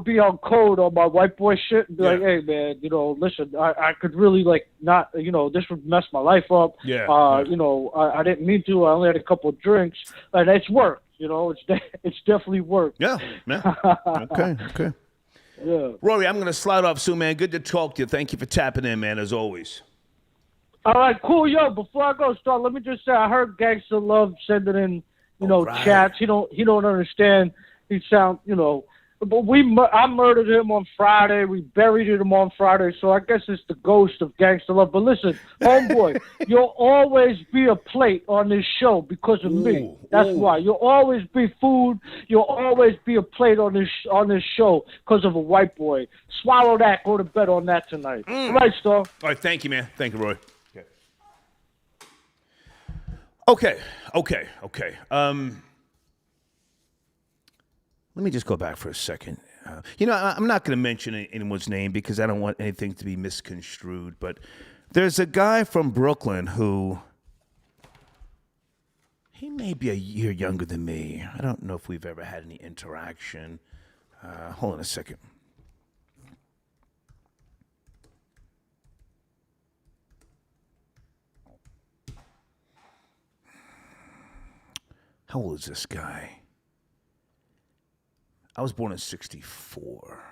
be on code on my white boy shit and be like, "Hey, man, listen, I could really not, this would mess my life up. Yeah. I didn't mean to. I only had a couple of drinks, and it's work. It's definitely work." Yeah. Okay. Yeah. Rory, I'm going to slide off soon, man. Good to talk to you. Thank you for tapping in, man, as always. All right, cool. Yo, before I go, Star, let me just say I heard Gangsta Love sending in, chats. He don't understand. He sound, but I murdered him on Friday. We buried him on Friday. So I guess it's the ghost of Gangsta Love. But listen, homeboy, you'll always be a plate on this show because of me. That's why. You'll always be food. You'll always be a plate on this show because of a white boy. Swallow that. Go to bed on that tonight. All right, Star. All right, thank you, man. Thank you, Roy. Okay. Let me just go back for a second. I'm not going to mention anyone's name because I don't want anything to be misconstrued, but there's a guy from Brooklyn who, he may be a year younger than me. I don't know if we've ever had any interaction. Hold on a second. How old is this guy? I was born in 1964.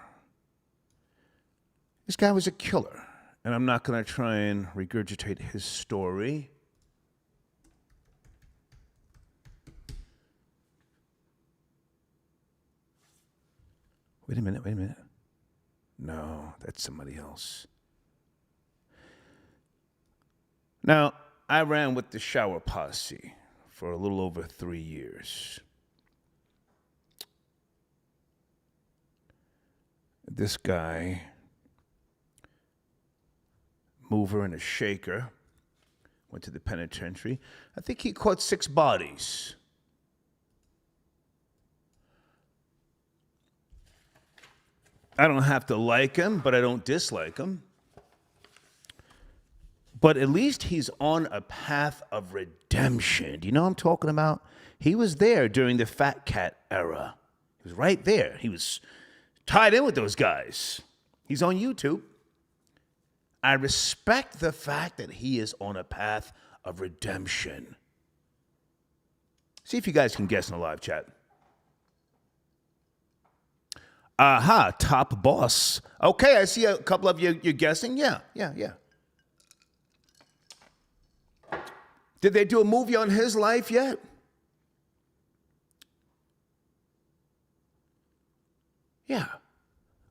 This guy was a killer, and I'm not going to try and regurgitate his story. Wait a minute. No, that's somebody else. Now, I ran with the Shower Posse for a little over 3 years. This guy, mover and a shaker, went to the penitentiary. I think he caught 6 bodies. I don't have to like him, but I don't dislike him. But at least he's on a path of redemption. Do you know what I'm talking about? He was there during the Fat Cat era. He was right there. He was tied in with those guys. He's on YouTube. I respect the fact that he is on a path of redemption. See if you guys can guess in the live chat. Aha, top boss. Okay, I see a couple of you, you're guessing. Yeah. Did they do a movie on his life yet? Yeah.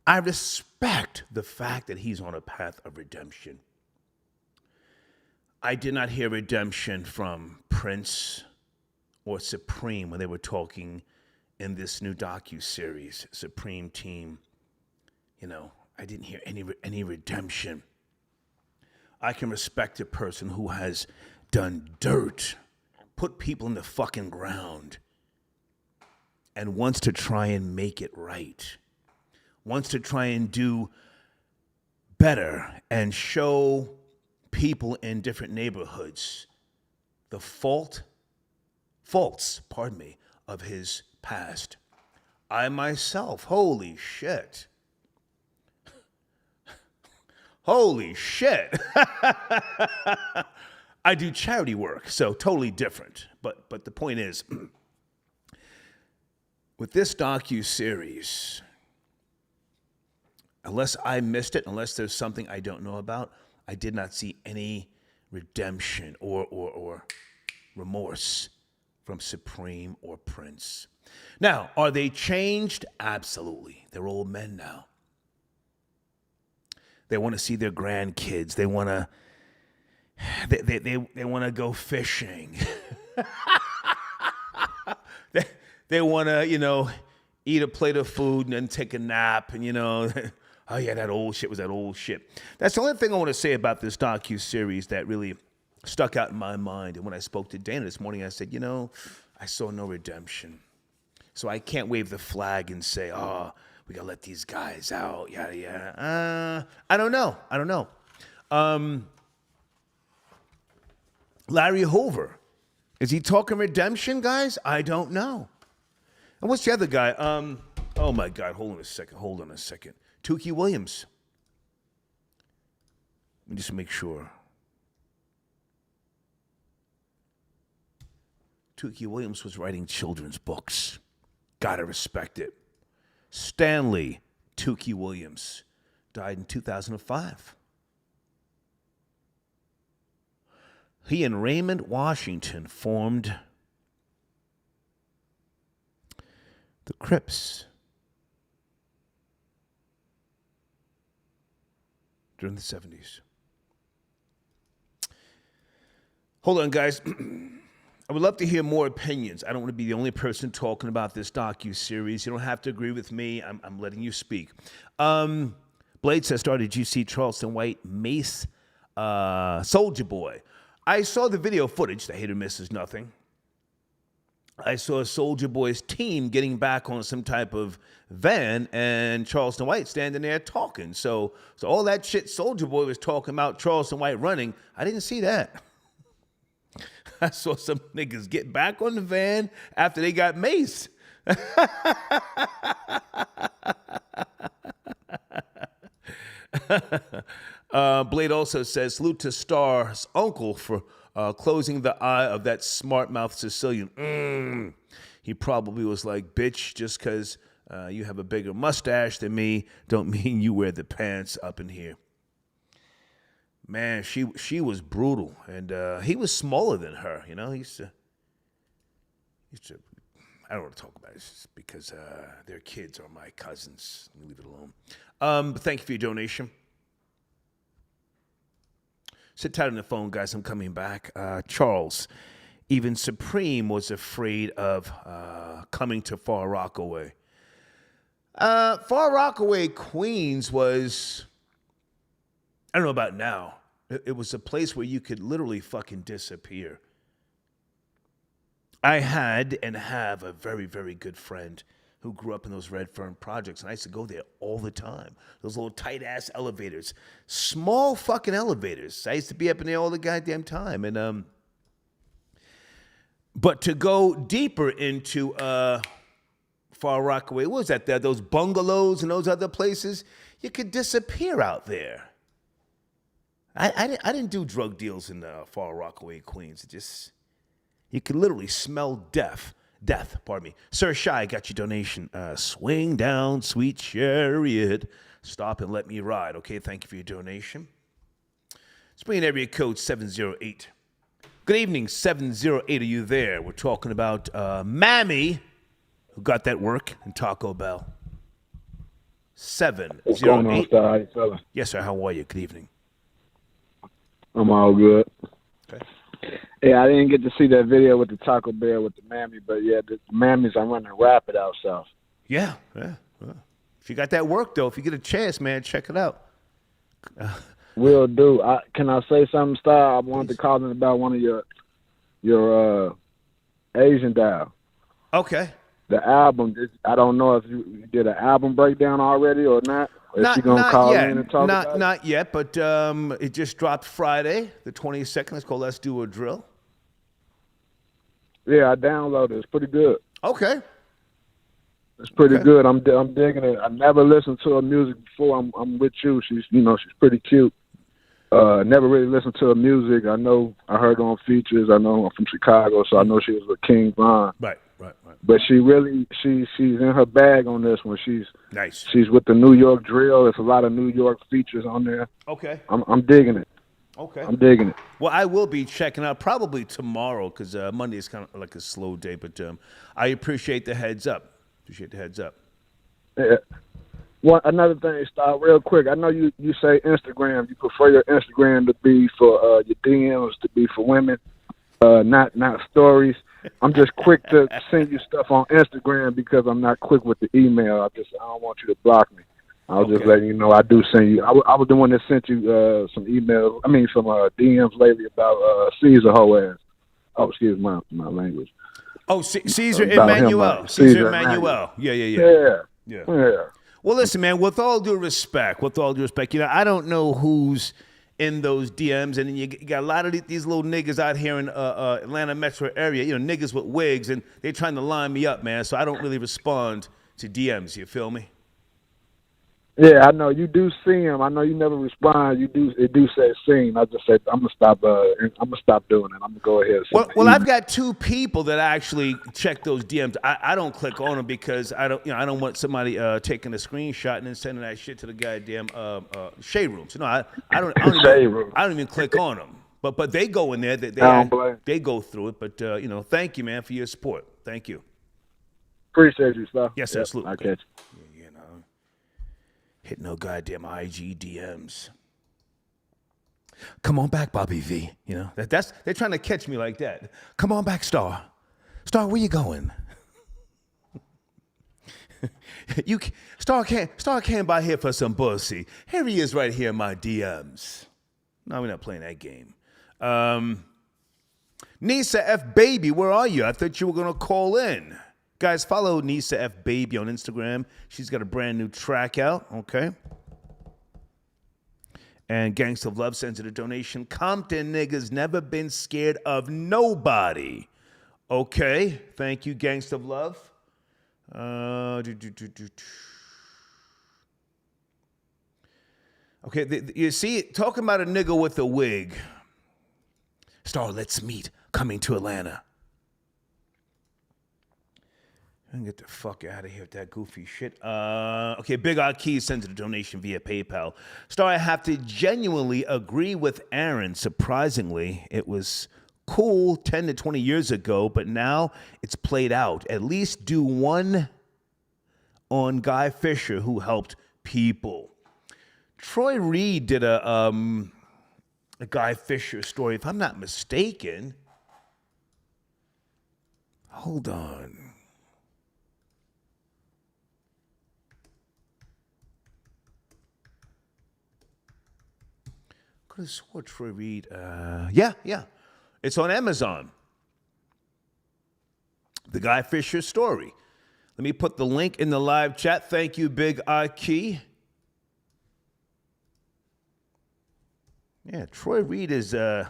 I respect the fact that he's on a path of redemption. I did not hear redemption from Prince or Supreme when they were talking in this new docu-series, Supreme Team. You know, I didn't hear any redemption. I can respect a person who has done dirt, put people in the fucking ground, and wants to try and make it right. Wants to try and do better and show people in different neighborhoods the faults, of his past. I myself, holy shit. Holy shit. I do charity work, so totally different. But the point is, with this docu-series, unless I missed it, unless there's something I don't know about, I did not see any redemption or remorse from Supreme or Prince. Now, are they changed? Absolutely. They're old men now. They want to see their grandkids. They want to they want to go fishing. they want to, eat a plate of food and then take a nap and, oh yeah, that old shit was that old shit. That's the only thing I want to say about this docu-series that really stuck out in my mind. And when I spoke to Dana this morning, I said, I saw no redemption. So I can't wave the flag and say, oh, we got to let these guys out, yada, yada. I don't know. Larry Hoover, is he talking redemption, guys? I don't know. And what's the other guy? Oh, my God, hold on a second. Tukey Williams. Let me just make sure. Tukey Williams was writing children's books. Gotta respect it. Stanley Tukey Williams died in 2005. He and Raymond Washington formed the Crips during the 70s. Hold on, guys. I would love to hear more opinions. I don't want to be the only person talking about this docu-series. You don't have to agree with me. I'm letting you speak. Blade says, did you see Charleston White mace Soldier Boy? I saw the video footage. The hater misses nothing. I saw Soldier Boy's team getting back on some type of van and Charleston White standing there talking. So all that shit Soldier Boy was talking about Charleston White running, I didn't see that. I saw some niggas get back on the van after they got maced. Blade also says, salute to Star's uncle for closing the eye of that smart-mouthed Sicilian. He probably was like, bitch, just because you have a bigger mustache than me don't mean you wear the pants up in here. Man, she was brutal, and he was smaller than her. He used to. I don't want to talk about it just because their kids are my cousins. Leave it alone. But thank you for your donation. Sit tight on the phone, guys. I'm coming back. Charles, even Supreme was afraid of coming to Far Rockaway. Far Rockaway, Queens was, I don't know about now. It was a place where you could literally fucking disappear. I had and have a very, very good friend who grew up in those Red Fern projects, and I used to go there all the time. Those little tight-ass elevators. Small fucking elevators. I used to be up in there all the goddamn time. And but to go deeper into Far Rockaway, what was that? Those bungalows and those other places, you could disappear out there. I didn't do drug deals in Far Rockaway, Queens. It just, you could literally smell death. Pardon me. Sir Shy got your donation. Swing down, sweet chariot. Stop and let me ride. Okay, thank you for your donation. Spring area code 708. Good evening, 708. Are you there? We're talking about Mammy, who got that work in Taco Bell. 708. What's going on, Star? How you feeling? Yes, sir. How are you? Good evening. I'm all good. Okay. Yeah, I didn't get to see that video with the Taco Bell with the Mammy, but yeah, the Mammies are running rapid out south. Yeah. If you got that work, though, if you get a chance, man, check it out. Will do. Can I say something, Star? I wanted to call in about one of your Asian dial. Okay. The album. I don't know if you did an album breakdown already or not. Or if you gonna call yet. in and talk about it? Not yet, but it just dropped Friday, the 22nd. It's called Let's Do a Drill. Yeah, I downloaded it. It's pretty good. Okay. It's pretty good. I'm digging it. I never listened to her music before. I'm with you. She's pretty cute. Never really listened to her music. I know I heard her on features. I know I'm from Chicago, so I know she was with King Von. Right. But she's in her bag on this one. She's nice. She's with the New York drill. There's a lot of New York features on there. Okay. I'm digging it. Okay. I'm digging it. Well, I will be checking out probably tomorrow because Monday is kind of like a slow day. But I appreciate the heads up. Yeah. One another thing, Star, real quick. I know you say Instagram. You prefer your Instagram to be for your DMs to be for women, not stories. I'm just quick to send you stuff on Instagram because I'm not quick with the email. I don't want you to block me. I was just letting you know I do send you. I was the one that sent you some emails. I mean, some DMs lately about Caesar hoe ass. Oh, excuse my language. Oh, Caesar Emmanuel. Caesar Emmanuel. Yeah. Well, listen, man. With all due respect, I don't know who's in those DMs, and you got a lot of these little niggas out here in Atlanta metro area, niggas with wigs, and they're trying to line me up, man, so I don't really respond to DMs, you feel me? Yeah, I know. You do see them. I know you never respond. It do say seen. I just said, I'm going to stop doing it. I'm going to go ahead and Well, I've got two people that actually check those DMs. I don't click on them because I don't want somebody taking a screenshot and then sending that shit to the goddamn shade rooms. I don't even click on them. But they go in there. They go through it. But thank you, man, for your support. Thank you. Appreciate you, stuff. Yes, absolutely. I catch you. Hit no goddamn IG DMs. Come on back, Bobby V. They're trying to catch me like that. Come on back, Star. Star, where you going? Star came by here for some pussy. Here he is right here in my DMs. No, we're not playing that game. Nisa F. Baby, where are you? I thought you were going to call in. Guys, follow Nisa F. Baby on Instagram. She's got a brand new track out, okay? And Gangsta of Love sends it a donation. Compton niggas never been scared of nobody. Okay, thank you, Gangsta of Love. Okay, you see, talking about a nigga with a wig. Star, let's meet. Coming to Atlanta. I can get the fuck out of here with that goofy shit. Okay, Big Odd Keys sends a donation via PayPal. Star, I have to genuinely agree with Aaron. Surprisingly, it was cool 10 to 20 years ago, but now it's played out. At least do one on Guy Fisher, who helped people. Troy Reed did a Guy Fisher story, if I'm not mistaken. Hold on. could have swore Troy Reed. Yeah. It's on Amazon. The Guy Fisher story. Let me put the link in the live chat. Thank you, Big Aki. Yeah, Troy Reed is the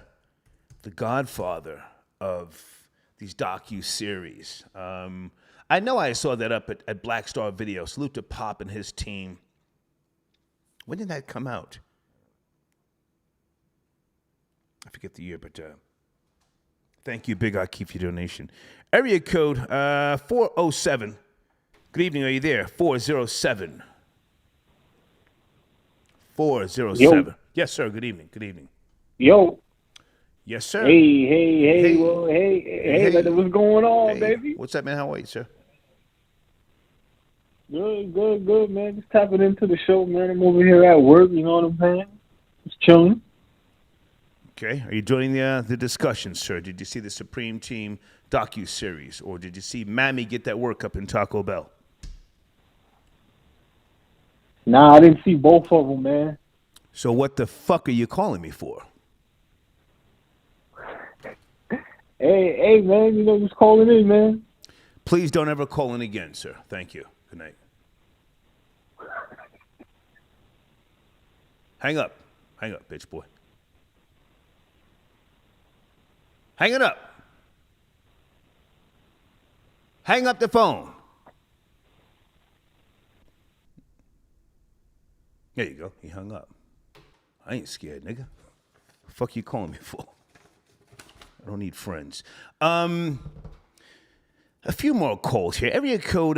godfather of these docu-series. I know I saw that up at Black Star Video. Salute to Pop and his team. When did that come out? I forget the year, but thank you, Big Aki, for your donation. Area code 407. Good evening. Are you there? 407. 407. Yo. Yes, sir. Good evening. Good evening. Yo. Yes, sir. Hey. Well, hey, what's going on, baby? What's up, man? How are you, sir? Good, man. Just tapping into the show, man. I'm over here at work, you know what I'm saying? Just chilling. Okay. Are you joining the discussion, sir? Did you see the Supreme Team docu-series, or did you see Mammy get that work up in Taco Bell? Nah, I didn't see both of them, man. So what the fuck are you calling me for? Hey, man, you know, just calling in, man. Please don't ever call in again, sir. Thank you. Good night. Hang up, bitch boy. Hang it up. Hang up the phone. There you go. He hung up. I ain't scared, nigga. The fuck you calling me for? I don't need friends. A few more calls here. Area code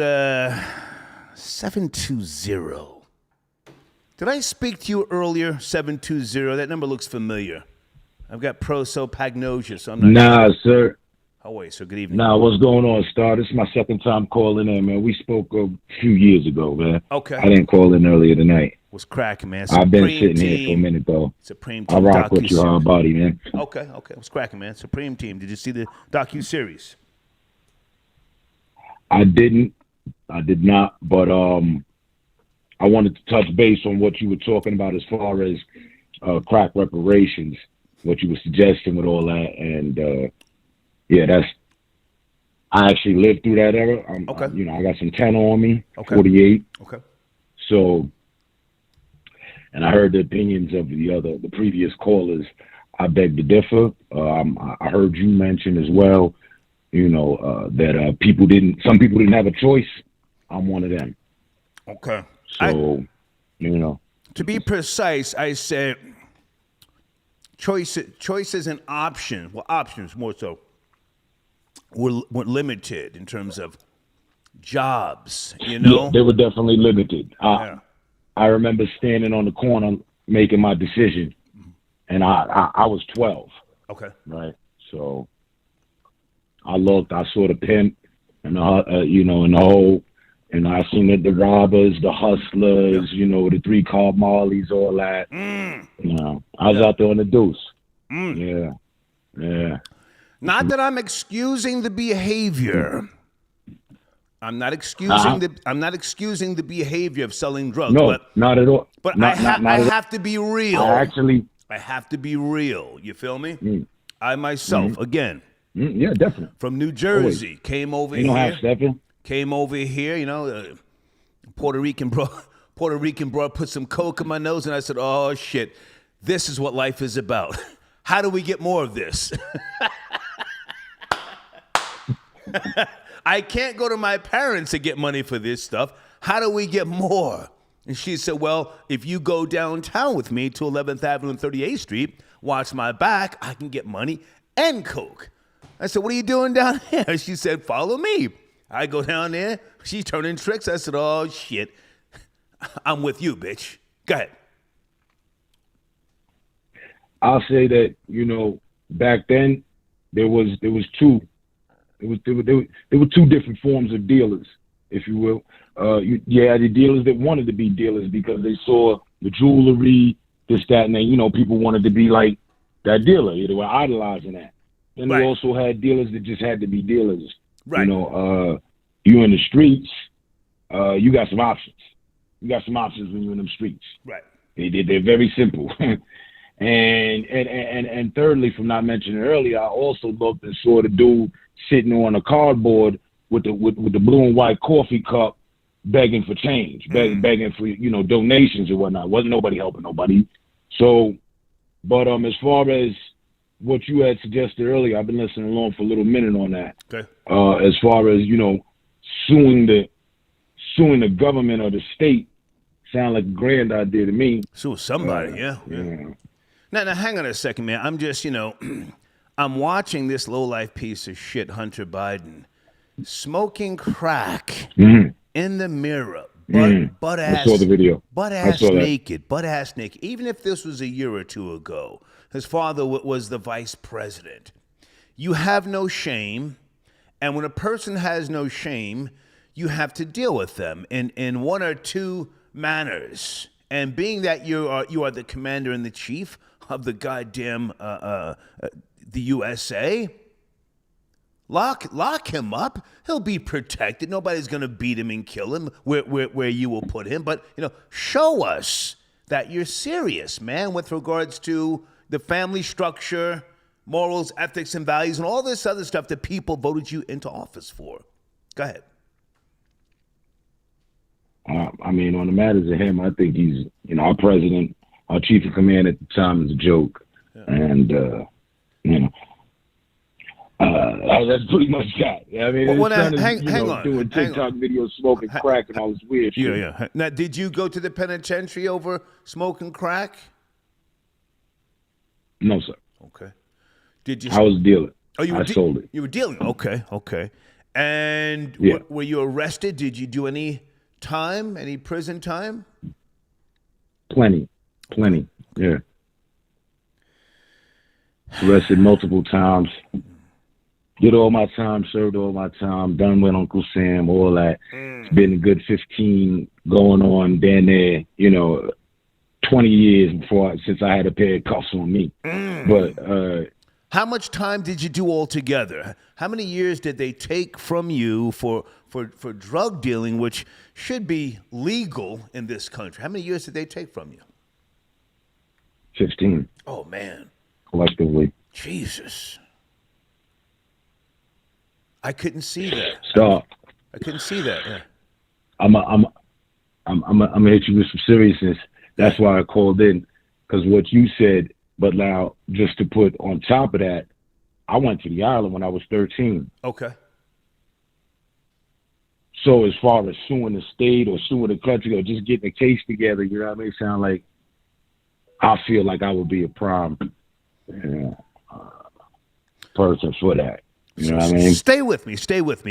720. Did I speak to you earlier? 720. That number looks familiar. I've got prosopagnosia, so I'm not Nah, sir. How are you, sir? Good evening. Nah, what's going on, Star? This is my second time calling in, man. We spoke a few years ago, man. Okay. I didn't call in earlier tonight. What's cracking, man? I've been sitting here for a minute, though. Supreme I Team rock with your hard body, man. Okay. What's cracking, man? Supreme Team. Did you see the docu-series? I did not, but I wanted to touch base on what you were talking about as far as crack reparations, what you were suggesting with all that, and yeah, I actually lived through that era. Okay. I got some 10 on me, okay. 48. Okay. So, and I heard the opinions of the previous callers. I beg to differ. I heard you mention as well, that some people didn't have a choice. I'm one of them. Okay. So, To be precise, I said choices and options. Well, options more so were limited in terms of jobs. Yeah, they were definitely limited. Yeah. I remember standing on the corner making my decision, and I was 12. Okay. Right. So I looked. I saw the pimp, and in the whole. And I seen the robbers, the hustlers, the 3-car Marleys, all that. I was out there on the deuce. Yeah. Not that I'm excusing the behavior. I'm not excusing the behavior of selling drugs. No, but, not at all. But not, I have to be real. I have to be real. You feel me? I myself, again. Yeah, definitely. From New Jersey, Always. came over you here. Half stepping. Came over here, Puerto Rican bro put some coke in my nose, and I said, "Oh shit, this is what life is about. How do we get more of this?" I can't go to my parents to get money for this stuff. How do we get more? And she said, "Well, if you go downtown with me to 11th Avenue and 38th Street, watch my back, I can get money and coke." I said, "What are you doing down here?" She said, "Follow me." I go down there. She's turning tricks. I said, "Oh, shit. I'm with you, bitch." Go ahead. I'll say that, back then there were two different forms of dealers, if you will. You had the dealers that wanted to be dealers because they saw the jewelry, this, that, and then, people wanted to be like that dealer. They were idolizing that. Then they also had dealers that just had to be dealers. Right. You in the streets, you got some options. You got some options when you're in them streets. Right. They're very simple. And thirdly, from not mentioning earlier, I also looked and saw the dude sitting on a cardboard with the blue and white coffee cup, begging for change, begging for donations and whatnot. Wasn't nobody helping nobody. So, but as far as what you had suggested earlier, I've been listening along for a little minute on that. Okay. As far as suing the government or the state, sound like a grand idea to me. Sue somebody, yeah. Now, hang on a second, man. I'm just, I'm watching this low-life piece of shit, Hunter Biden, smoking crack in the mirror, butt ass. I saw the video. Butt ass naked. Even if this was a year or two ago, his father was the vice president. You have no shame, and when a person has no shame, you have to deal with them in one or two manners. And being that you are the commander and the chief of the goddamn the USA, lock him up. He'll be protected. Nobody's gonna beat him and kill him where you will put him. But show us that you're serious, man, with regards to the family structure, morals, ethics, and values, and all this other stuff that people voted you into office for. Go ahead. I mean, on the matters of him, I think he's, our president, our chief of command at the time is a joke. Yeah. And, that's pretty much that. I mean, hang on. Doing TikTok videos, smoking crack and all this weird shit. Yeah. Now, did you go to the penitentiary over smoking crack? No, sir. Okay. Did you? I was dealing. Oh, I sold it. You were dealing. Okay. And were you arrested? Did you do any time, any prison time? Plenty. Yeah. Arrested multiple times. Did all my time, served all my time, done with Uncle Sam, all that. It's been a good 15 going on down there, 20 years since I had a pair of cuffs on me. But how much time did you do altogether? How many years did they take from you for drug dealing, which should be legal in this country? How many years did they take from you? 15. Oh, man. Collectively. Jesus. I couldn't see that. Stop. I couldn't see that. Yeah. I'm gonna hit you with some seriousness. That's why I called in, because what you said. But now, just to put on top of that, I went to the island when I was 13. Okay. So as far as suing the state or suing the country or just getting a case together, you know what I mean? Sound like I feel like I would be a prime person for that. You know what I mean? Stay with me.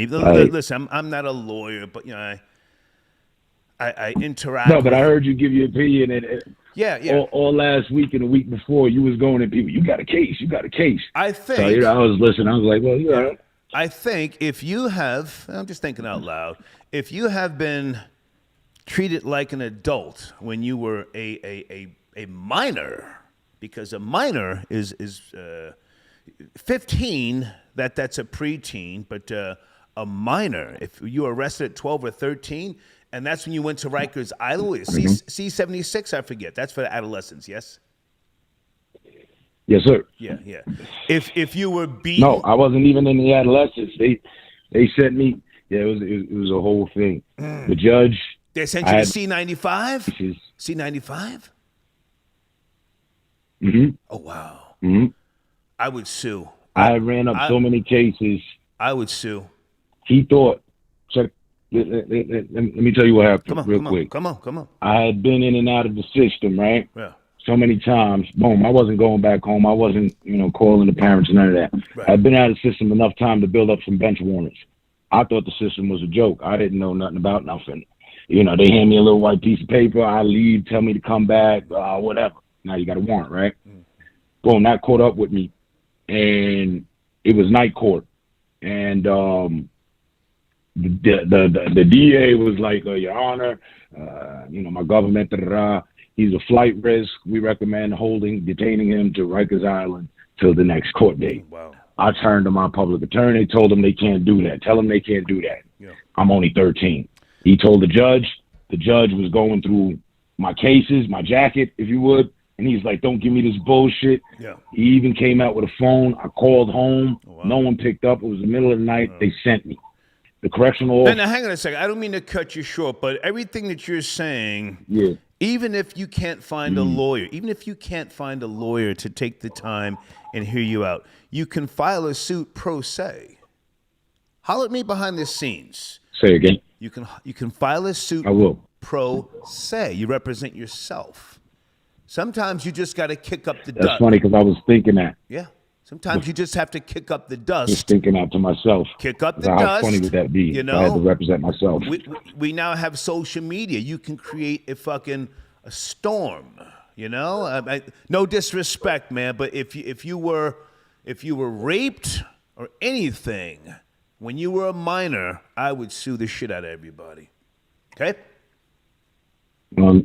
Listen, I'm not a lawyer, but I interact. No, but I heard you give your opinion, and yeah. All last week and the week before, you was going to people. You got a case. I think. So I was listening. I was like, well, yeah. I think if you have, I'm just thinking out loud, if you have been treated like an adult when you were a minor, because a minor is 15. That's a preteen, but a minor, if you were arrested at 12 or 13, and that's when you went to Rikers Island, C-76, I forget. That's for adolescents, yes? Yes, sir. Yeah. If you were beaten, no, I wasn't even in the adolescence. They sent me. Yeah, it was a whole thing. The judge. They sent you to C-95. C-95. Oh wow. I would sue. I ran up so many cases. I would sue. He thought. Check. Let me tell you what happened real quick. Come on. I had been in and out of the system, right? Yeah. So many times. Boom. I wasn't going back home. I wasn't, calling the parents, none of that. Right. I'd been out of the system enough time to build up some bench warrants. I thought the system was a joke. I didn't know nothing about nothing. They hand me a little white piece of paper. I leave, tell me to come back, whatever. Now you got a warrant, right? Boom. That caught up with me. And it was night court. And the DA was like, Your Honor, my government, he's a flight risk. We recommend detaining him to Rikers Island till the next court date. Wow. I turned to my public attorney, told him they can't do that. Tell them they can't do that. Yeah. I'm only 13. He told the judge was going through my cases, my jacket, if you would, And he's like, don't give me this bullshit. Yeah. He even came out with a phone. I called home. Oh, wow. No one picked up. It was the middle of the night. They sent me. The correctional officer. Now, hang on a second. I don't mean to cut you short, but everything that you're saying, Yeah. even if you can't find a lawyer, even if you can't find a lawyer to take the time and hear you out, you can file a suit pro se. Holler at me behind the scenes. Say again. You can file a suit I will. pro se. You represent yourself. Sometimes you just got to kick up the That's dust. funny because I was thinking that. Yeah. Sometimes you just have to kick up the Just dust. thinking out to myself. Kick up the How dust. funny would that be? You If I had to know, represent myself. we now have social media. You can create a storm. You know, no disrespect, man, but if you were raped or anything when you were a minor, I would sue the shit out of everybody. Okay. Nah,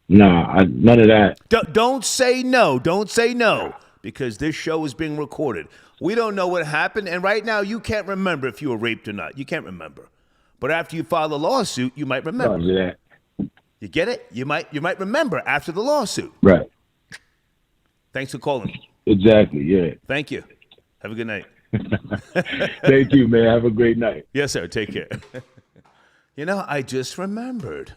none of that. Don't say no. Don't say no, because this show is being recorded. We don't know what happened, and right now you can't remember if you were raped or not. You can't remember. But after you file a lawsuit, you might remember. Roger that. You get it? You might remember after the lawsuit. Right. Thanks for calling. Exactly, yeah. Thank you. Have a good night. Thank you, man. Have a great night. Yes, sir. Take care. You know, I just remembered.